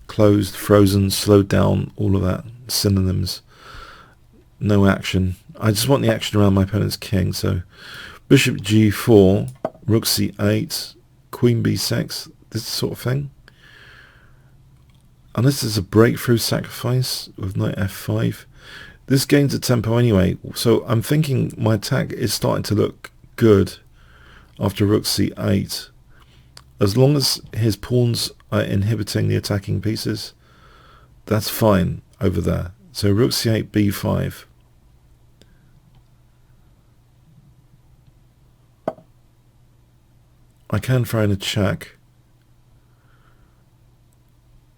Closed, frozen, slowed down, all of that. Synonyms. No action. I just want the action around my opponent's king. So bishop g4, rook c8, queen b6, this sort of thing. Unless there's a breakthrough sacrifice with knight f5. This gains a tempo anyway, so I'm thinking my attack is starting to look good after rook c8. As long as his pawns are inhibiting the attacking pieces, that's fine over there. So rook c8, b5. I can throw in a check.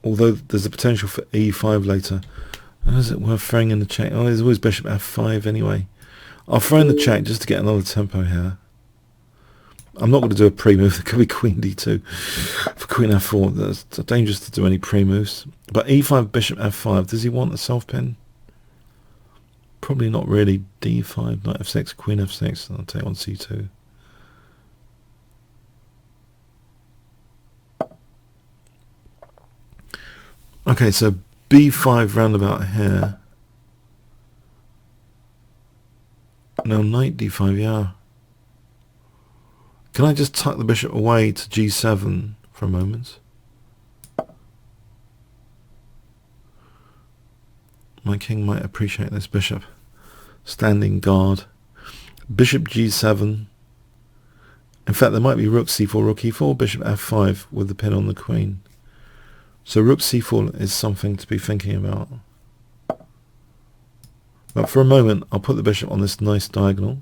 Although there's a potential for e5 later. Is it worth throwing in the check? Oh, there's always bishop f5 anyway. I'll throw in the check just to get another tempo here. I'm not going to do a pre-move. There could be queen d2 for queen f4. That's dangerous to do any pre-moves. But e5, bishop f5. Does he want a self-pin? Probably not really. d5, knight f6, queen f6. I'll take on c2. Okay, so b5 roundabout here. No, knight d5, yeah. Can I just tuck the bishop away to g7 for a moment? My king might appreciate this bishop. Standing guard. Bishop g7. In fact, there might be rook c4, rook e4, bishop f5 with the pin on the queen. So rook c4 is something to be thinking about. But for a moment, I'll put the bishop on this nice diagonal.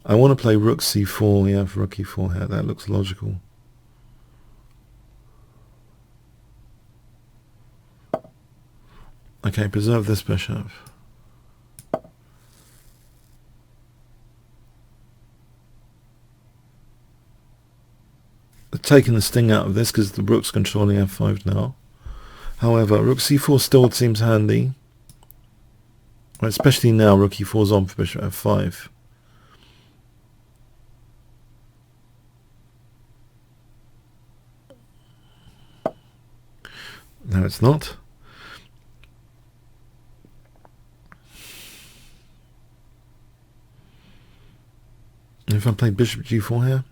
I want to play rook c4, yeah, for rook e4 here. That looks logical. Okay, preserve this bishop. Taking the sting out of this because the rook's controlling f5 now. However, rook c4 still seems handy. Especially now rook e4 is on for bishop f5. No, it's not. If I play bishop g4 here.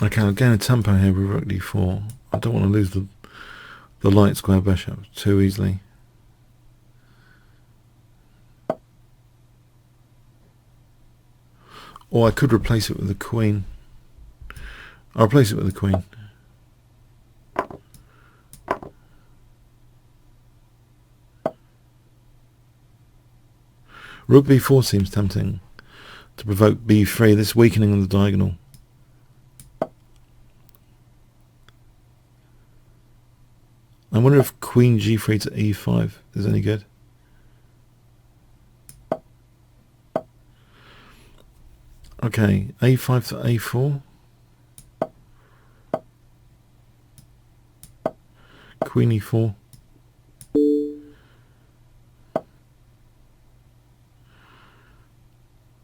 Okay, I'll gain a tempo here with rook d4. I don't want to lose the light square bishop too easily. Or I could replace it with the queen. I'll replace it with the queen. Rook b4 seems tempting to provoke b3, this weakening of the diagonal. I wonder if queen g3 to e5 is any good. Okay, a5 to a4. Queen e4.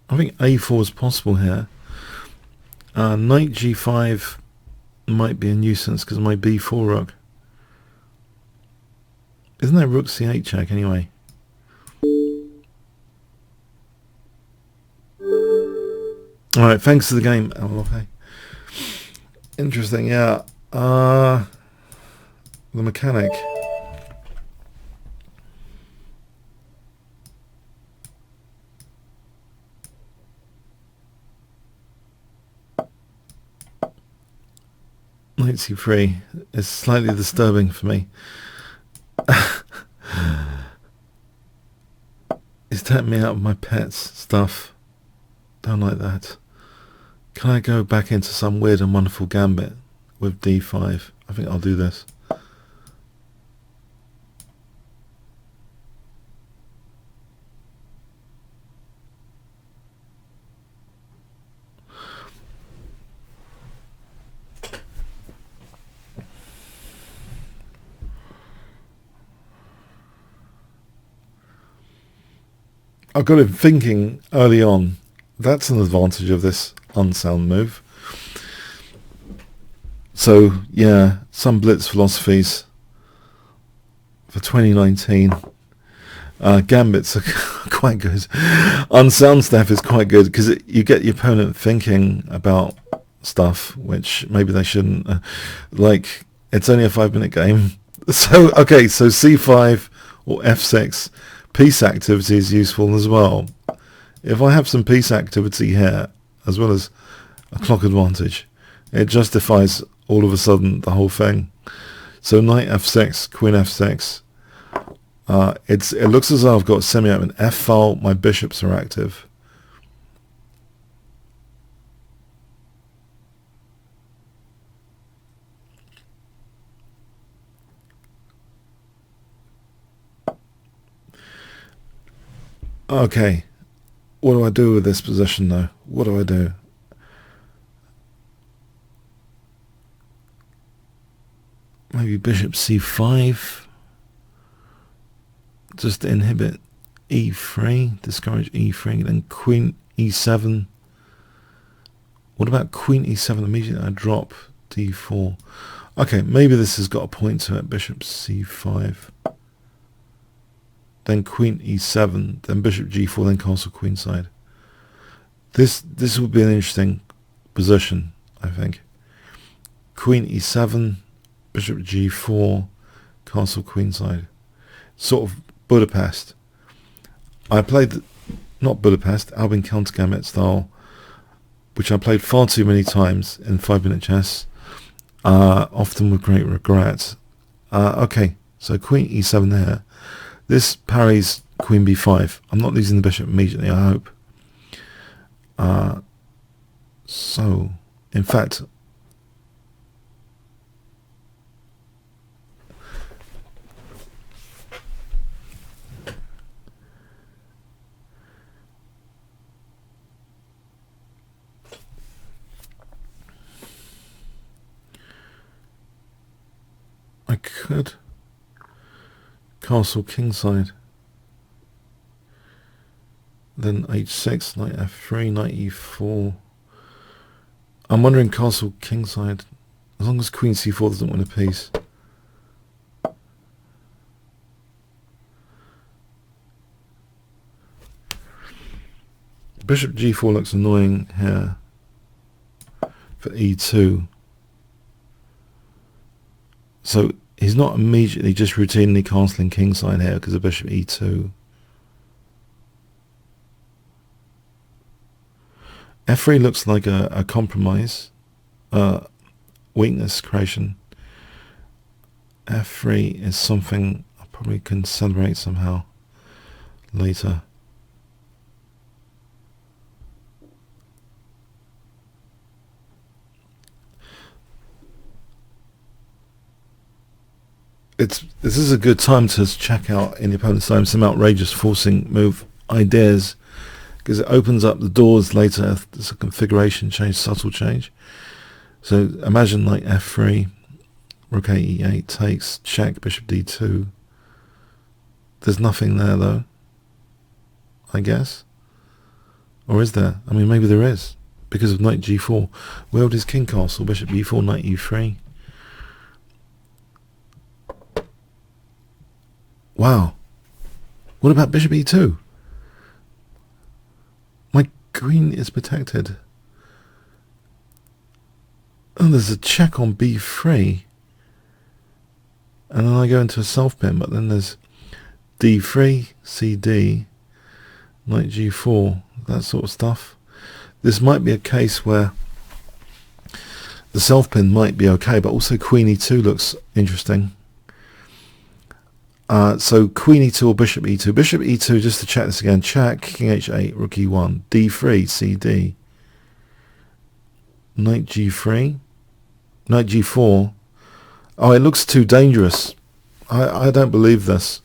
I think a4 is possible here. Knight g5. might be a nuisance because of my b4 rook. Isn't that rook c8 check anyway? Alright, thanks to the game. Oh, okay. Interesting, yeah. The mechanic. Knight c3 is slightly disturbing for me. It's taking me out of my pets stuff. Don't like that. Can I go back into some weird and wonderful gambit with d5? I think I'll do this. I got him thinking early on. That's an advantage of this unsound move. So yeah, some blitz philosophies for 2019. Gambits are quite good. Unsound stuff is quite good because you get your opponent thinking about stuff which maybe they shouldn't. Like, it's only a 5-minute game. So okay, so c5 or f6. Piece activity is useful as well. If I have some piece activity here, as well as a clock advantage, it justifies all of a sudden the whole thing. So knight f6, queen f6. It looks as though I've got semi-open f-file. My bishops are active. Okay, what do I do with this position though? What do I do? Maybe bishop c5, just to inhibit e3, discourage e3, then queen e7. What about queen e7? Immediately I drop d4. Okay, maybe this has got a point to it. Bishop c5. Then queen e7, then bishop g4, then castle queenside. This would be an interesting position, I think. Queen e7, bishop g4, castle queenside. Sort of Budapest. I played, not Budapest, Albin counter gambit style, which I played far too many times in 5-minute chess, often with great regret. Okay, so queen e7 there. This parries queen b5. I'm not losing the bishop immediately, I hope. So, in fact, I could castle kingside, then h6, knight f3, knight e4. I'm wondering castle kingside, as long as queen c4 doesn't win a piece. Bishop g4 looks annoying here for e2. So he's not immediately just routinely castling kingside here because of bishop e2. f3 looks like a compromise, weakness creation. f3 is something I probably can celebrate somehow later. This is a good time to check out in the opponent's time some outrageous forcing move ideas, because it opens up the doors later. There's a configuration change, subtle change. So imagine like f3, rook a e8 takes, check, bishop d2. There's nothing there though, I guess. Or is there? I mean, maybe there is. because of knight g4. Wield is king castle, bishop e4, knight e3. Wow. What about bishop e2? My queen is protected. Oh, there's a check on b3. And then I go into a self-pin, but then there's d3, cd, knight g4, that sort of stuff. This might be a case where the self-pin might be okay, but also queen e2 looks interesting. So queen e2 or bishop e2. Bishop e2, just to check this again, check, king h8, rook e1, d3, cd, knight g3, knight g4. Oh, it looks too dangerous. I don't believe this.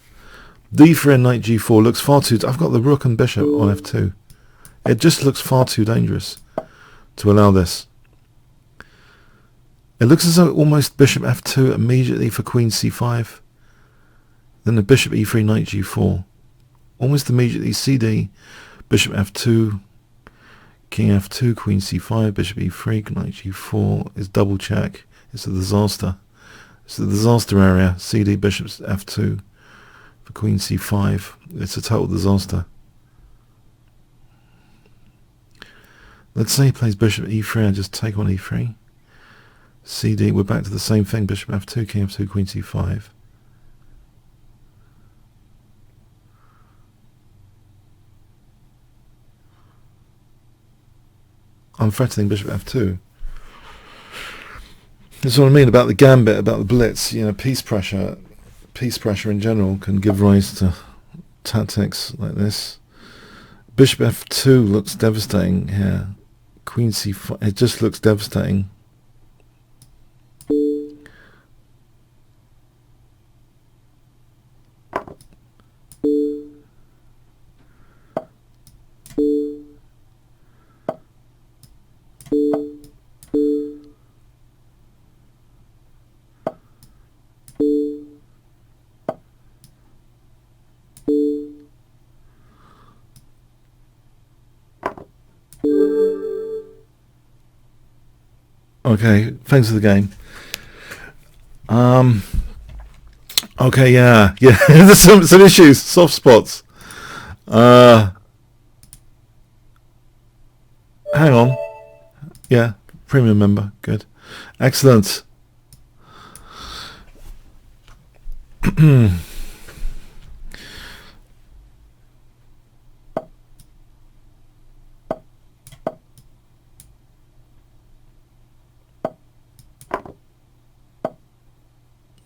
d3 and knight g4 looks far too... I've got the rook and bishop on f2. It just looks far too dangerous to allow this. It looks as though almost bishop f2 immediately for queen c5. Then the bishop e3, knight g4. Almost immediately cd, bishop f2, king f2, queen c5, bishop e3, knight g4 is double check. It's a disaster. It's the disaster area. CD, bishop f2 for queen c5. It's a total disaster. Let's say he plays bishop e3. I just take on e3. CD, we're back to the same thing. Bishop f2, king f2, queen c5. I'm threatening bishop f2. That's what I mean about the gambit, about the blitz. You know, peace pressure in general can give rise to tactics like this. Bishop f2 looks devastating here. Queen c5, it just looks devastating. Okay, thanks for the game. Okay, yeah, there's some issues, soft spots. Hang on. Yeah, premium member, good. Excellent.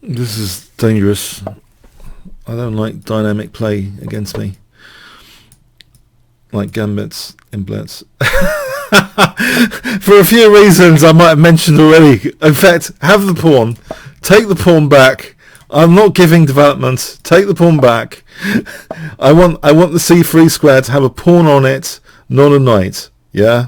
This is dangerous. I don't like dynamic play against me. Like gambits in blitz. For a few reasons I might have mentioned already. In fact, have the pawn. Take the pawn back. I'm not giving development. Take the pawn back. I want the c3 square to have a pawn on it, not a knight. Yeah?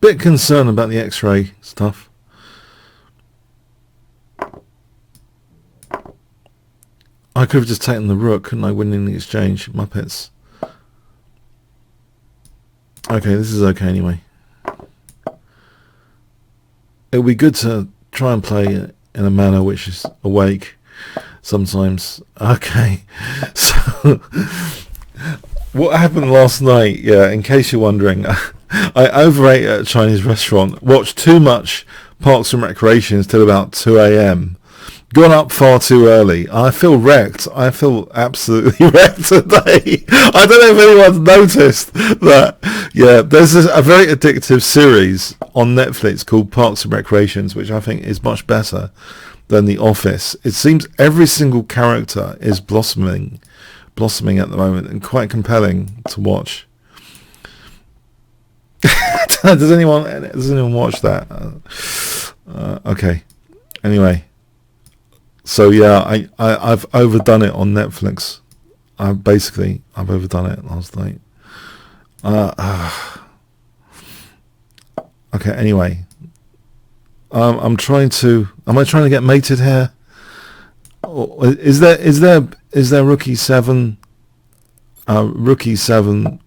Bit concerned about the X-ray stuff. I could have just taken the rook, couldn't I, winning the exchange? Muppets. Okay, this is okay anyway. It would be good to try and play in a manner which is awake sometimes. Okay, so what happened last night, yeah, in case you're wondering, I overate at a Chinese restaurant, watched too much Parks and Recreations till about 2 a.m. Gone up far too early. I feel wrecked. I feel absolutely wrecked today. I don't know if anyone's noticed that. Yeah, there's a very addictive series on Netflix called Parks and Recreations, which I think is much better than The Office. It seems every single character is blossoming at the moment, and quite compelling to watch. Does anyone watch that? Okay. Anyway, so yeah, I've overdone it on Netflix. I've overdone it last night. Okay. Anyway, am I trying to get mated here? Or is there Rookie 7? Rookie 7.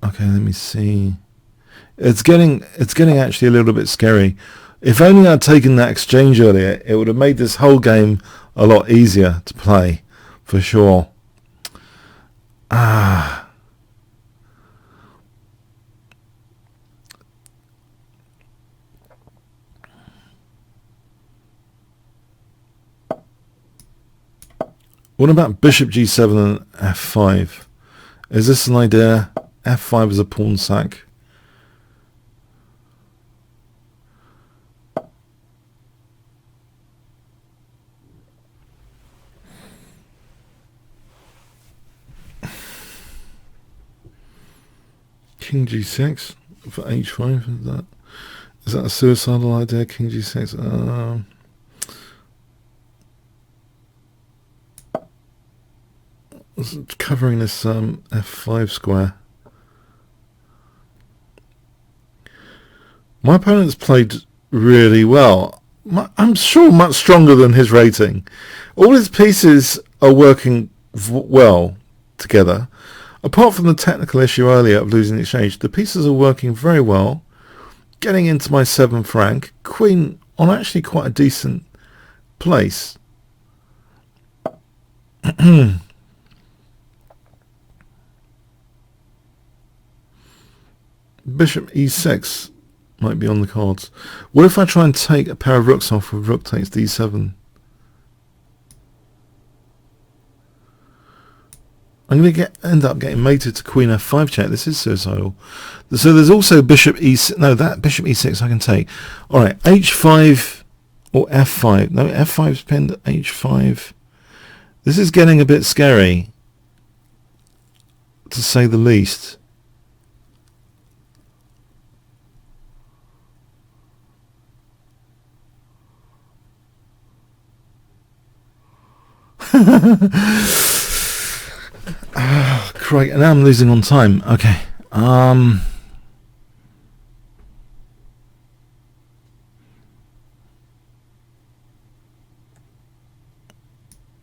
Okay, let me see. It's getting actually a little bit scary. If only I'd taken that exchange earlier, it would have made this whole game a lot easier to play, for sure. What about Bishop G7 and F5? Is this an idea? F5 is a pawn sack. King G6 for H5. Is that a suicidal idea? King G6. Covering this F5 square. My opponent's played really well. I'm sure much stronger than his rating. All his pieces are working well together. Apart from the technical issue earlier of losing the exchange, the pieces are working very well. Getting into my 7th rank. Queen on actually quite a decent place. Bishop E6 might be on the cards. What if I try and take a pair of rooks off with rook takes D7? I'm going to end up getting mated to Queen F5 check. This is suicidal. So there's also Bishop E6. No, that Bishop E6 I can take. All right, H5 or F5. No, F5's pinned H5. This is getting a bit scary, to say the least. Crikey, now I'm losing on time. Okay.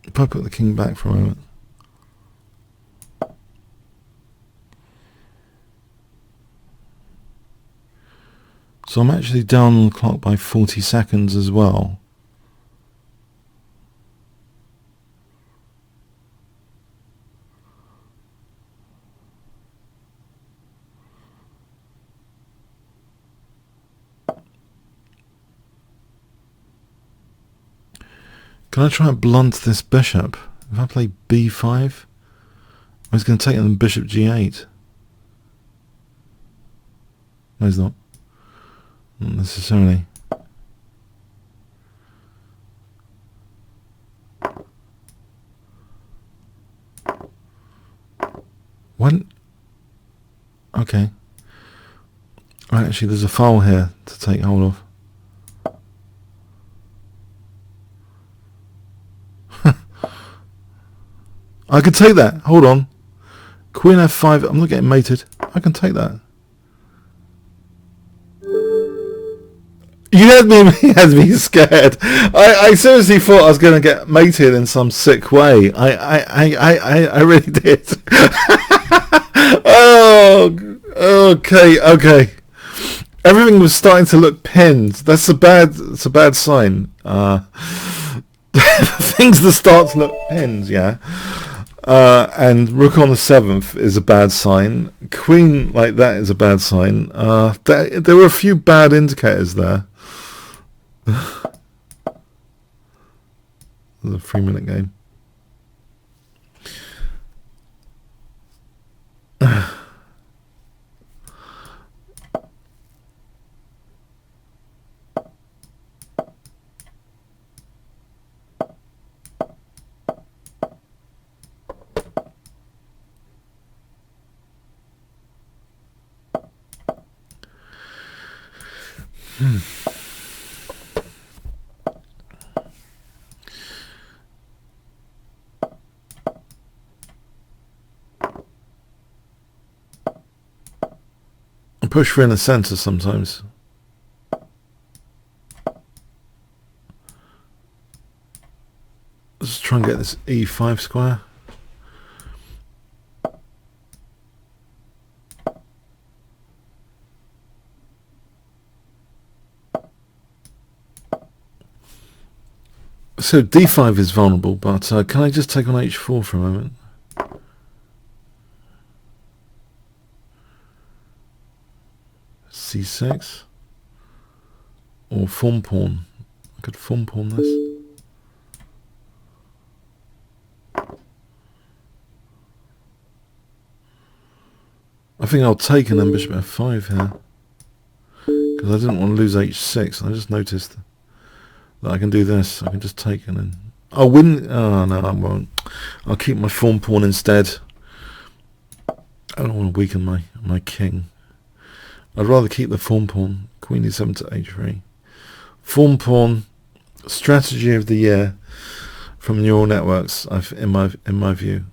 If I put the king back for a moment. So I'm actually down on the clock by 40 seconds as well. Can I try and blunt this bishop? If I play b5, I was going to take it on bishop g8. No, he's not. Not necessarily. When? Okay. Right, actually, there's a file here to take hold of. I can take that. Hold on. Queen F5. I'm not getting mated. I can take that. You had me scared. I seriously thought I was going to get mated in some sick way. I really did. Oh, okay. Everything was starting to look pinned. It's a bad sign. Things that start to look pinned, yeah. And rook on the 7th is a bad sign. Queen like that is a bad sign. There were a few bad indicators there. It's a 3-minute game. Push for in the centre sometimes. Let's try and get this e5 square. So d5 is vulnerable, but can I just take on h4 for a moment? c6 or form pawn. I could form pawn this. I think I'll take and then bishop f5 here, because I didn't want to lose h6. I just noticed that I can do this. I can just take and then I'll win. Oh no, I won't. I'll keep my form pawn instead. I don't want to weaken my king. I'd rather keep the form pawn. Queen e7 to h3. Form pawn strategy of the year from neural networks. In my view.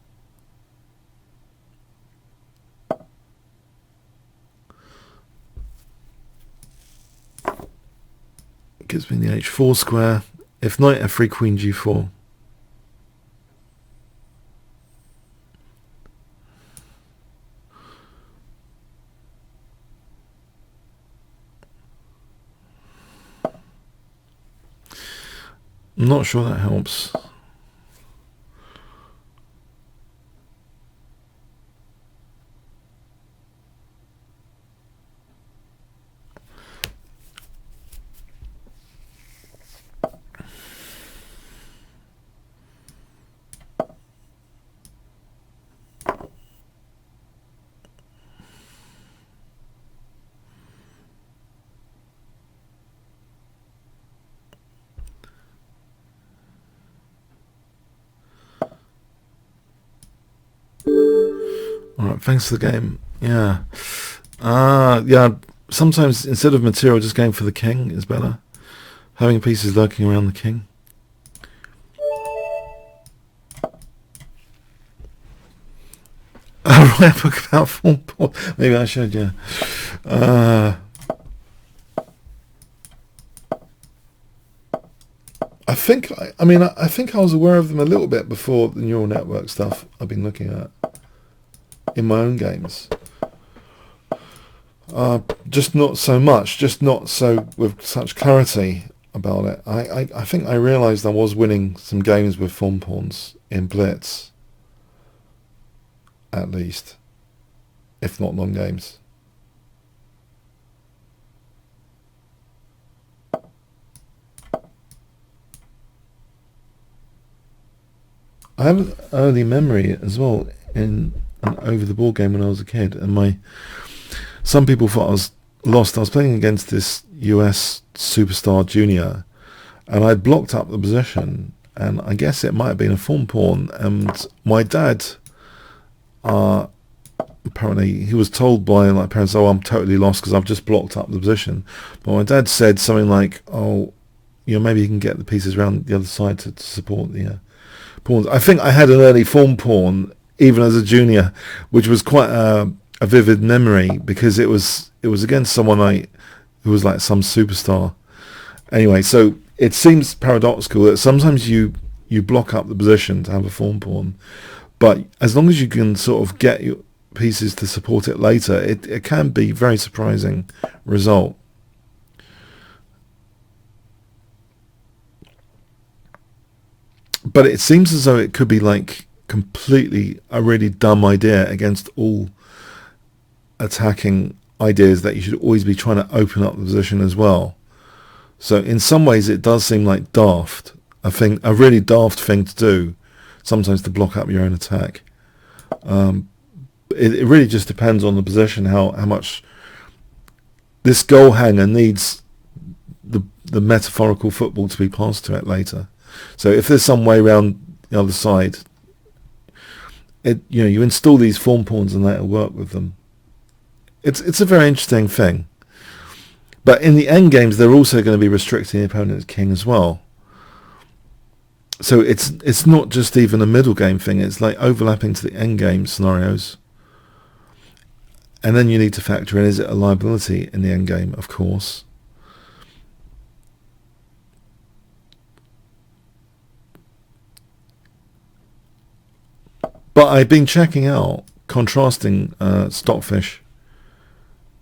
Gives me the h4 square. If knight f3, queen g4. I'm not sure that helps. Alright, thanks for the game. Yeah. Yeah, sometimes instead of material, just going for the king is better. Having pieces lurking around the king. I'll write a book about form pawn. Maybe I should, yeah. I think I was aware of them a little bit before the neural network stuff I've been looking at in my own games. Just not so much, just not so with such clarity about it. I think I realised I was winning some games with form pawns in Blitz, at least, if not long games. I have an early memory as well in an over-the-board game when I was a kid, and some people thought I was lost. I was playing against this US superstar junior, and I blocked up the position, and I guess it might have been a form pawn, and my dad, apparently, he was told by my parents, oh, I'm totally lost because I've just blocked up the position. But my dad said something like, oh, maybe you can get the pieces around the other side to support the pawns. I think I had an early form pawn, even as a junior, which was quite a vivid memory, because it was against someone who was like some superstar. Anyway, so it seems paradoxical that sometimes you block up the position to have a form pawn, but as long as you can sort of get your pieces to support it later, it can be a very surprising result. But it seems as though it could be like completely a really dumb idea against all attacking ideas, that you should always be trying to open up the position as well. So in some ways it does seem like daft, a really daft thing to do, sometimes, to block up your own attack. It really just depends on the position, how much this goal hanger needs the metaphorical football to be passed to it later. So if there's some way around the other side, you install these form pawns and that'll work with them. It's a very interesting thing. But in the end games, they're also going to be restricting the opponent's king as well. So it's not just even a middle game thing. It's like overlapping to the end game scenarios. And then you need to factor in, is it a liability in the end game? Of course. But I've been checking out, contrasting Stockfish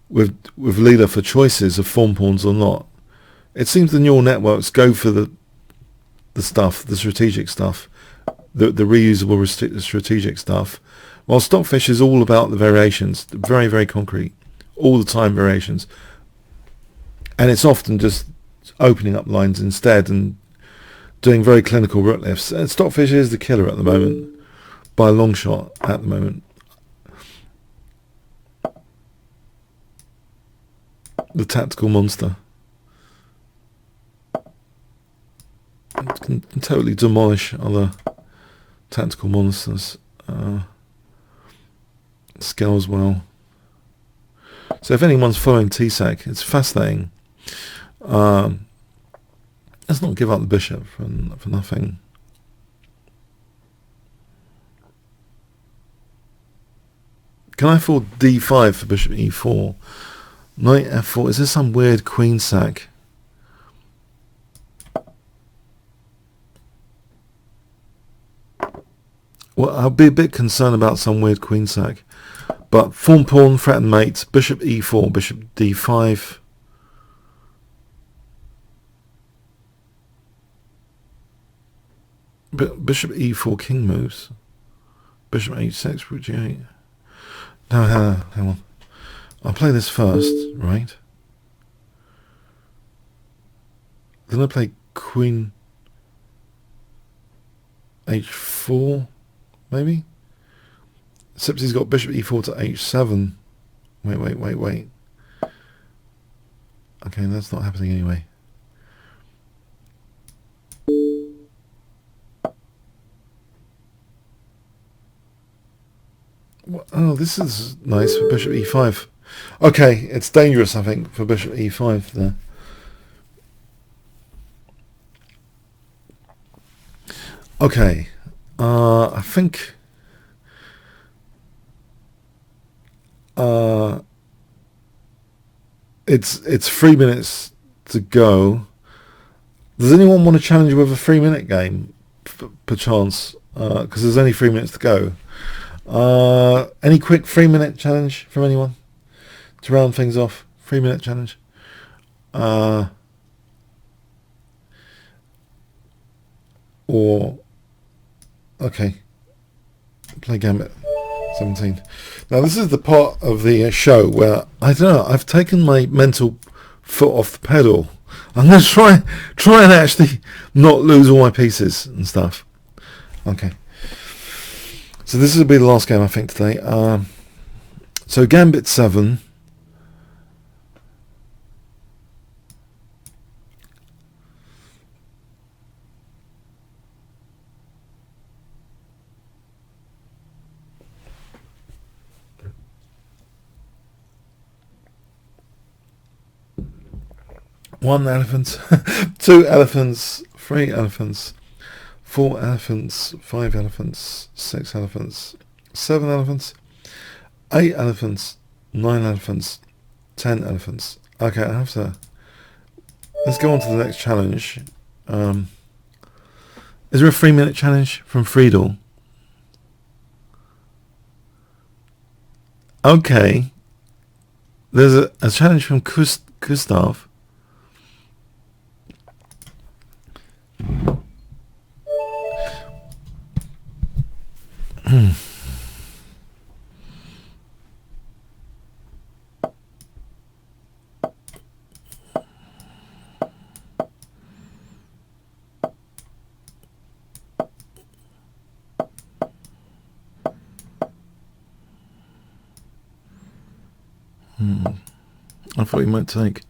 with Leader for choices of form pawns or not. It seems the neural networks go for the stuff, the strategic stuff, the reusable strategic stuff, while Stockfish is all about the variations, very, very concrete, all the time variations. And it's often just opening up lines instead and doing very clinical rook lifts. And Stockfish is the killer at the moment, by a long shot at the moment. The tactical monster. It can totally demolish other tactical monsters. Scale as well. So if anyone's following TSAC, it's fascinating. Let's not give up the bishop for nothing. Can I afford d5 for bishop e4? Knight f4. Is this some weird queen sack? Well, I'll be a bit concerned about some weird queen sack. But form pawn, threatened mate, bishop e4, bishop d5. Bishop e4, king moves. Bishop h6, rook g8. No, hang on. I'll play this first, right? Then I play queen h4, maybe? Except he's got bishop e4 to h7. Wait. Okay, that's not happening anyway. Oh, this is nice for bishop e5. Okay, it's dangerous, I think, for bishop e5 there. Okay, I think it's 3 minutes to go. Does anyone want to challenge with a 3-minute game, perchance? Because there's only 3 minutes to go. Any quick 3-minute challenge from anyone to round things off? 3-minute challenge. Or okay, play Gambit 17. Now this is the part of the show where I don't know. I've taken my mental foot off the pedal. I'm going to try and actually not lose all my pieces and stuff. Okay. So this will be the last game I think today. So Gambit 7. One elephant, 2 elephants, 3 elephants, 4 elephants, 5 elephants, 6 elephants, 7 elephants, 8 elephants, 9 elephants, 10 elephants. Okay, I have to... Let's go on to the next challenge. Is there a 3-minute challenge from Friedel? Okay. There's a challenge from Gustav. I thought he might take.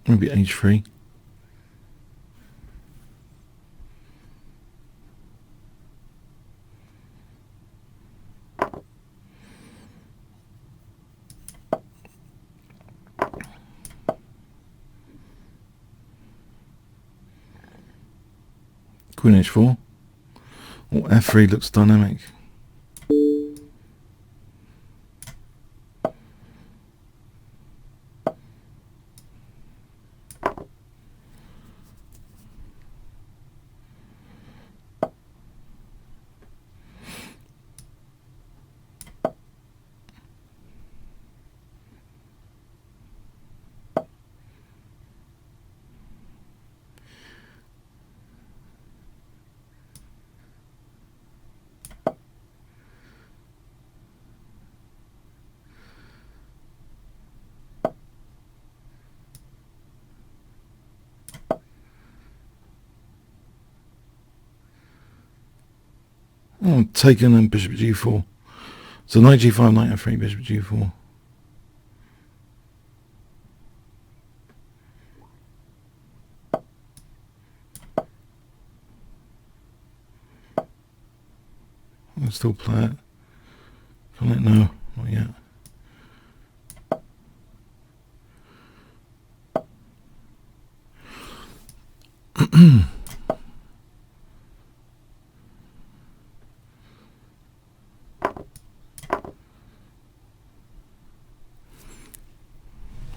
Maybe h3. Queen h4. Oh, f3 looks dynamic. Oh, taken and bishop g4. So knight g5, knight f3, bishop g4. I'll still play it. Can it? No, not yet.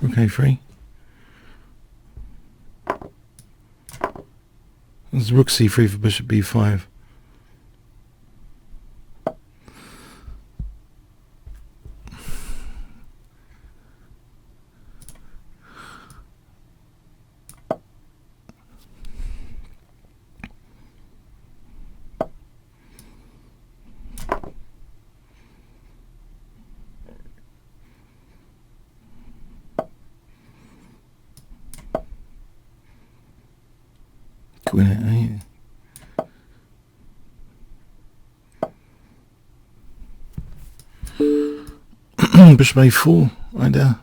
Okay, free. There's rook c3 for bishop b5. Queen at 8. Bishop a4, right there.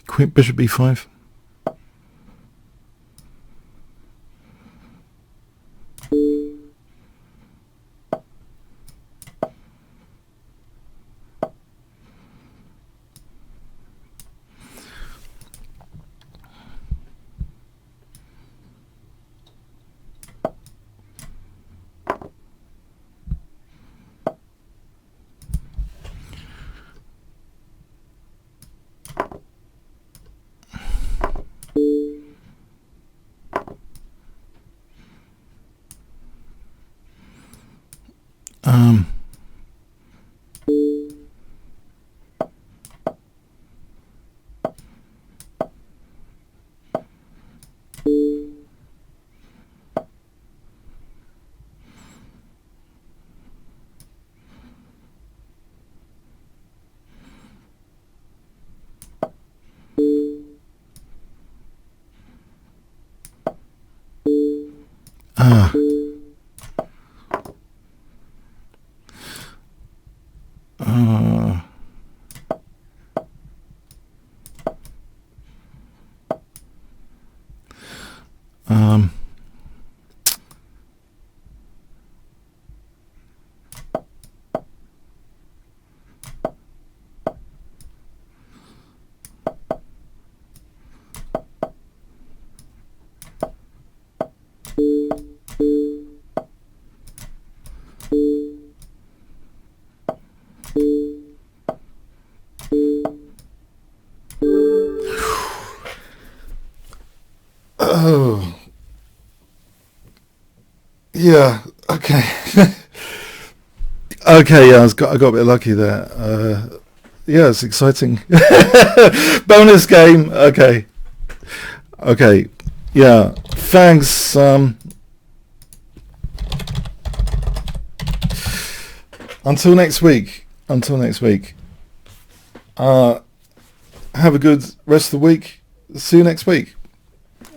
Queen bishop b5. Oh, yeah. Okay. Okay. Yeah, I got a bit lucky there. Yeah, it's exciting. Bonus game. Okay. Okay, yeah, thanks. Until next week. Have a good rest of the week. See you next week.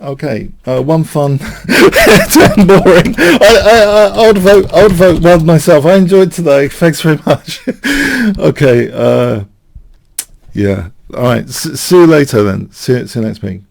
Okay, one fun, 10 boring. I would vote one myself. I enjoyed today. Thanks very much. Okay, yeah. All right. See you later then. See you next week.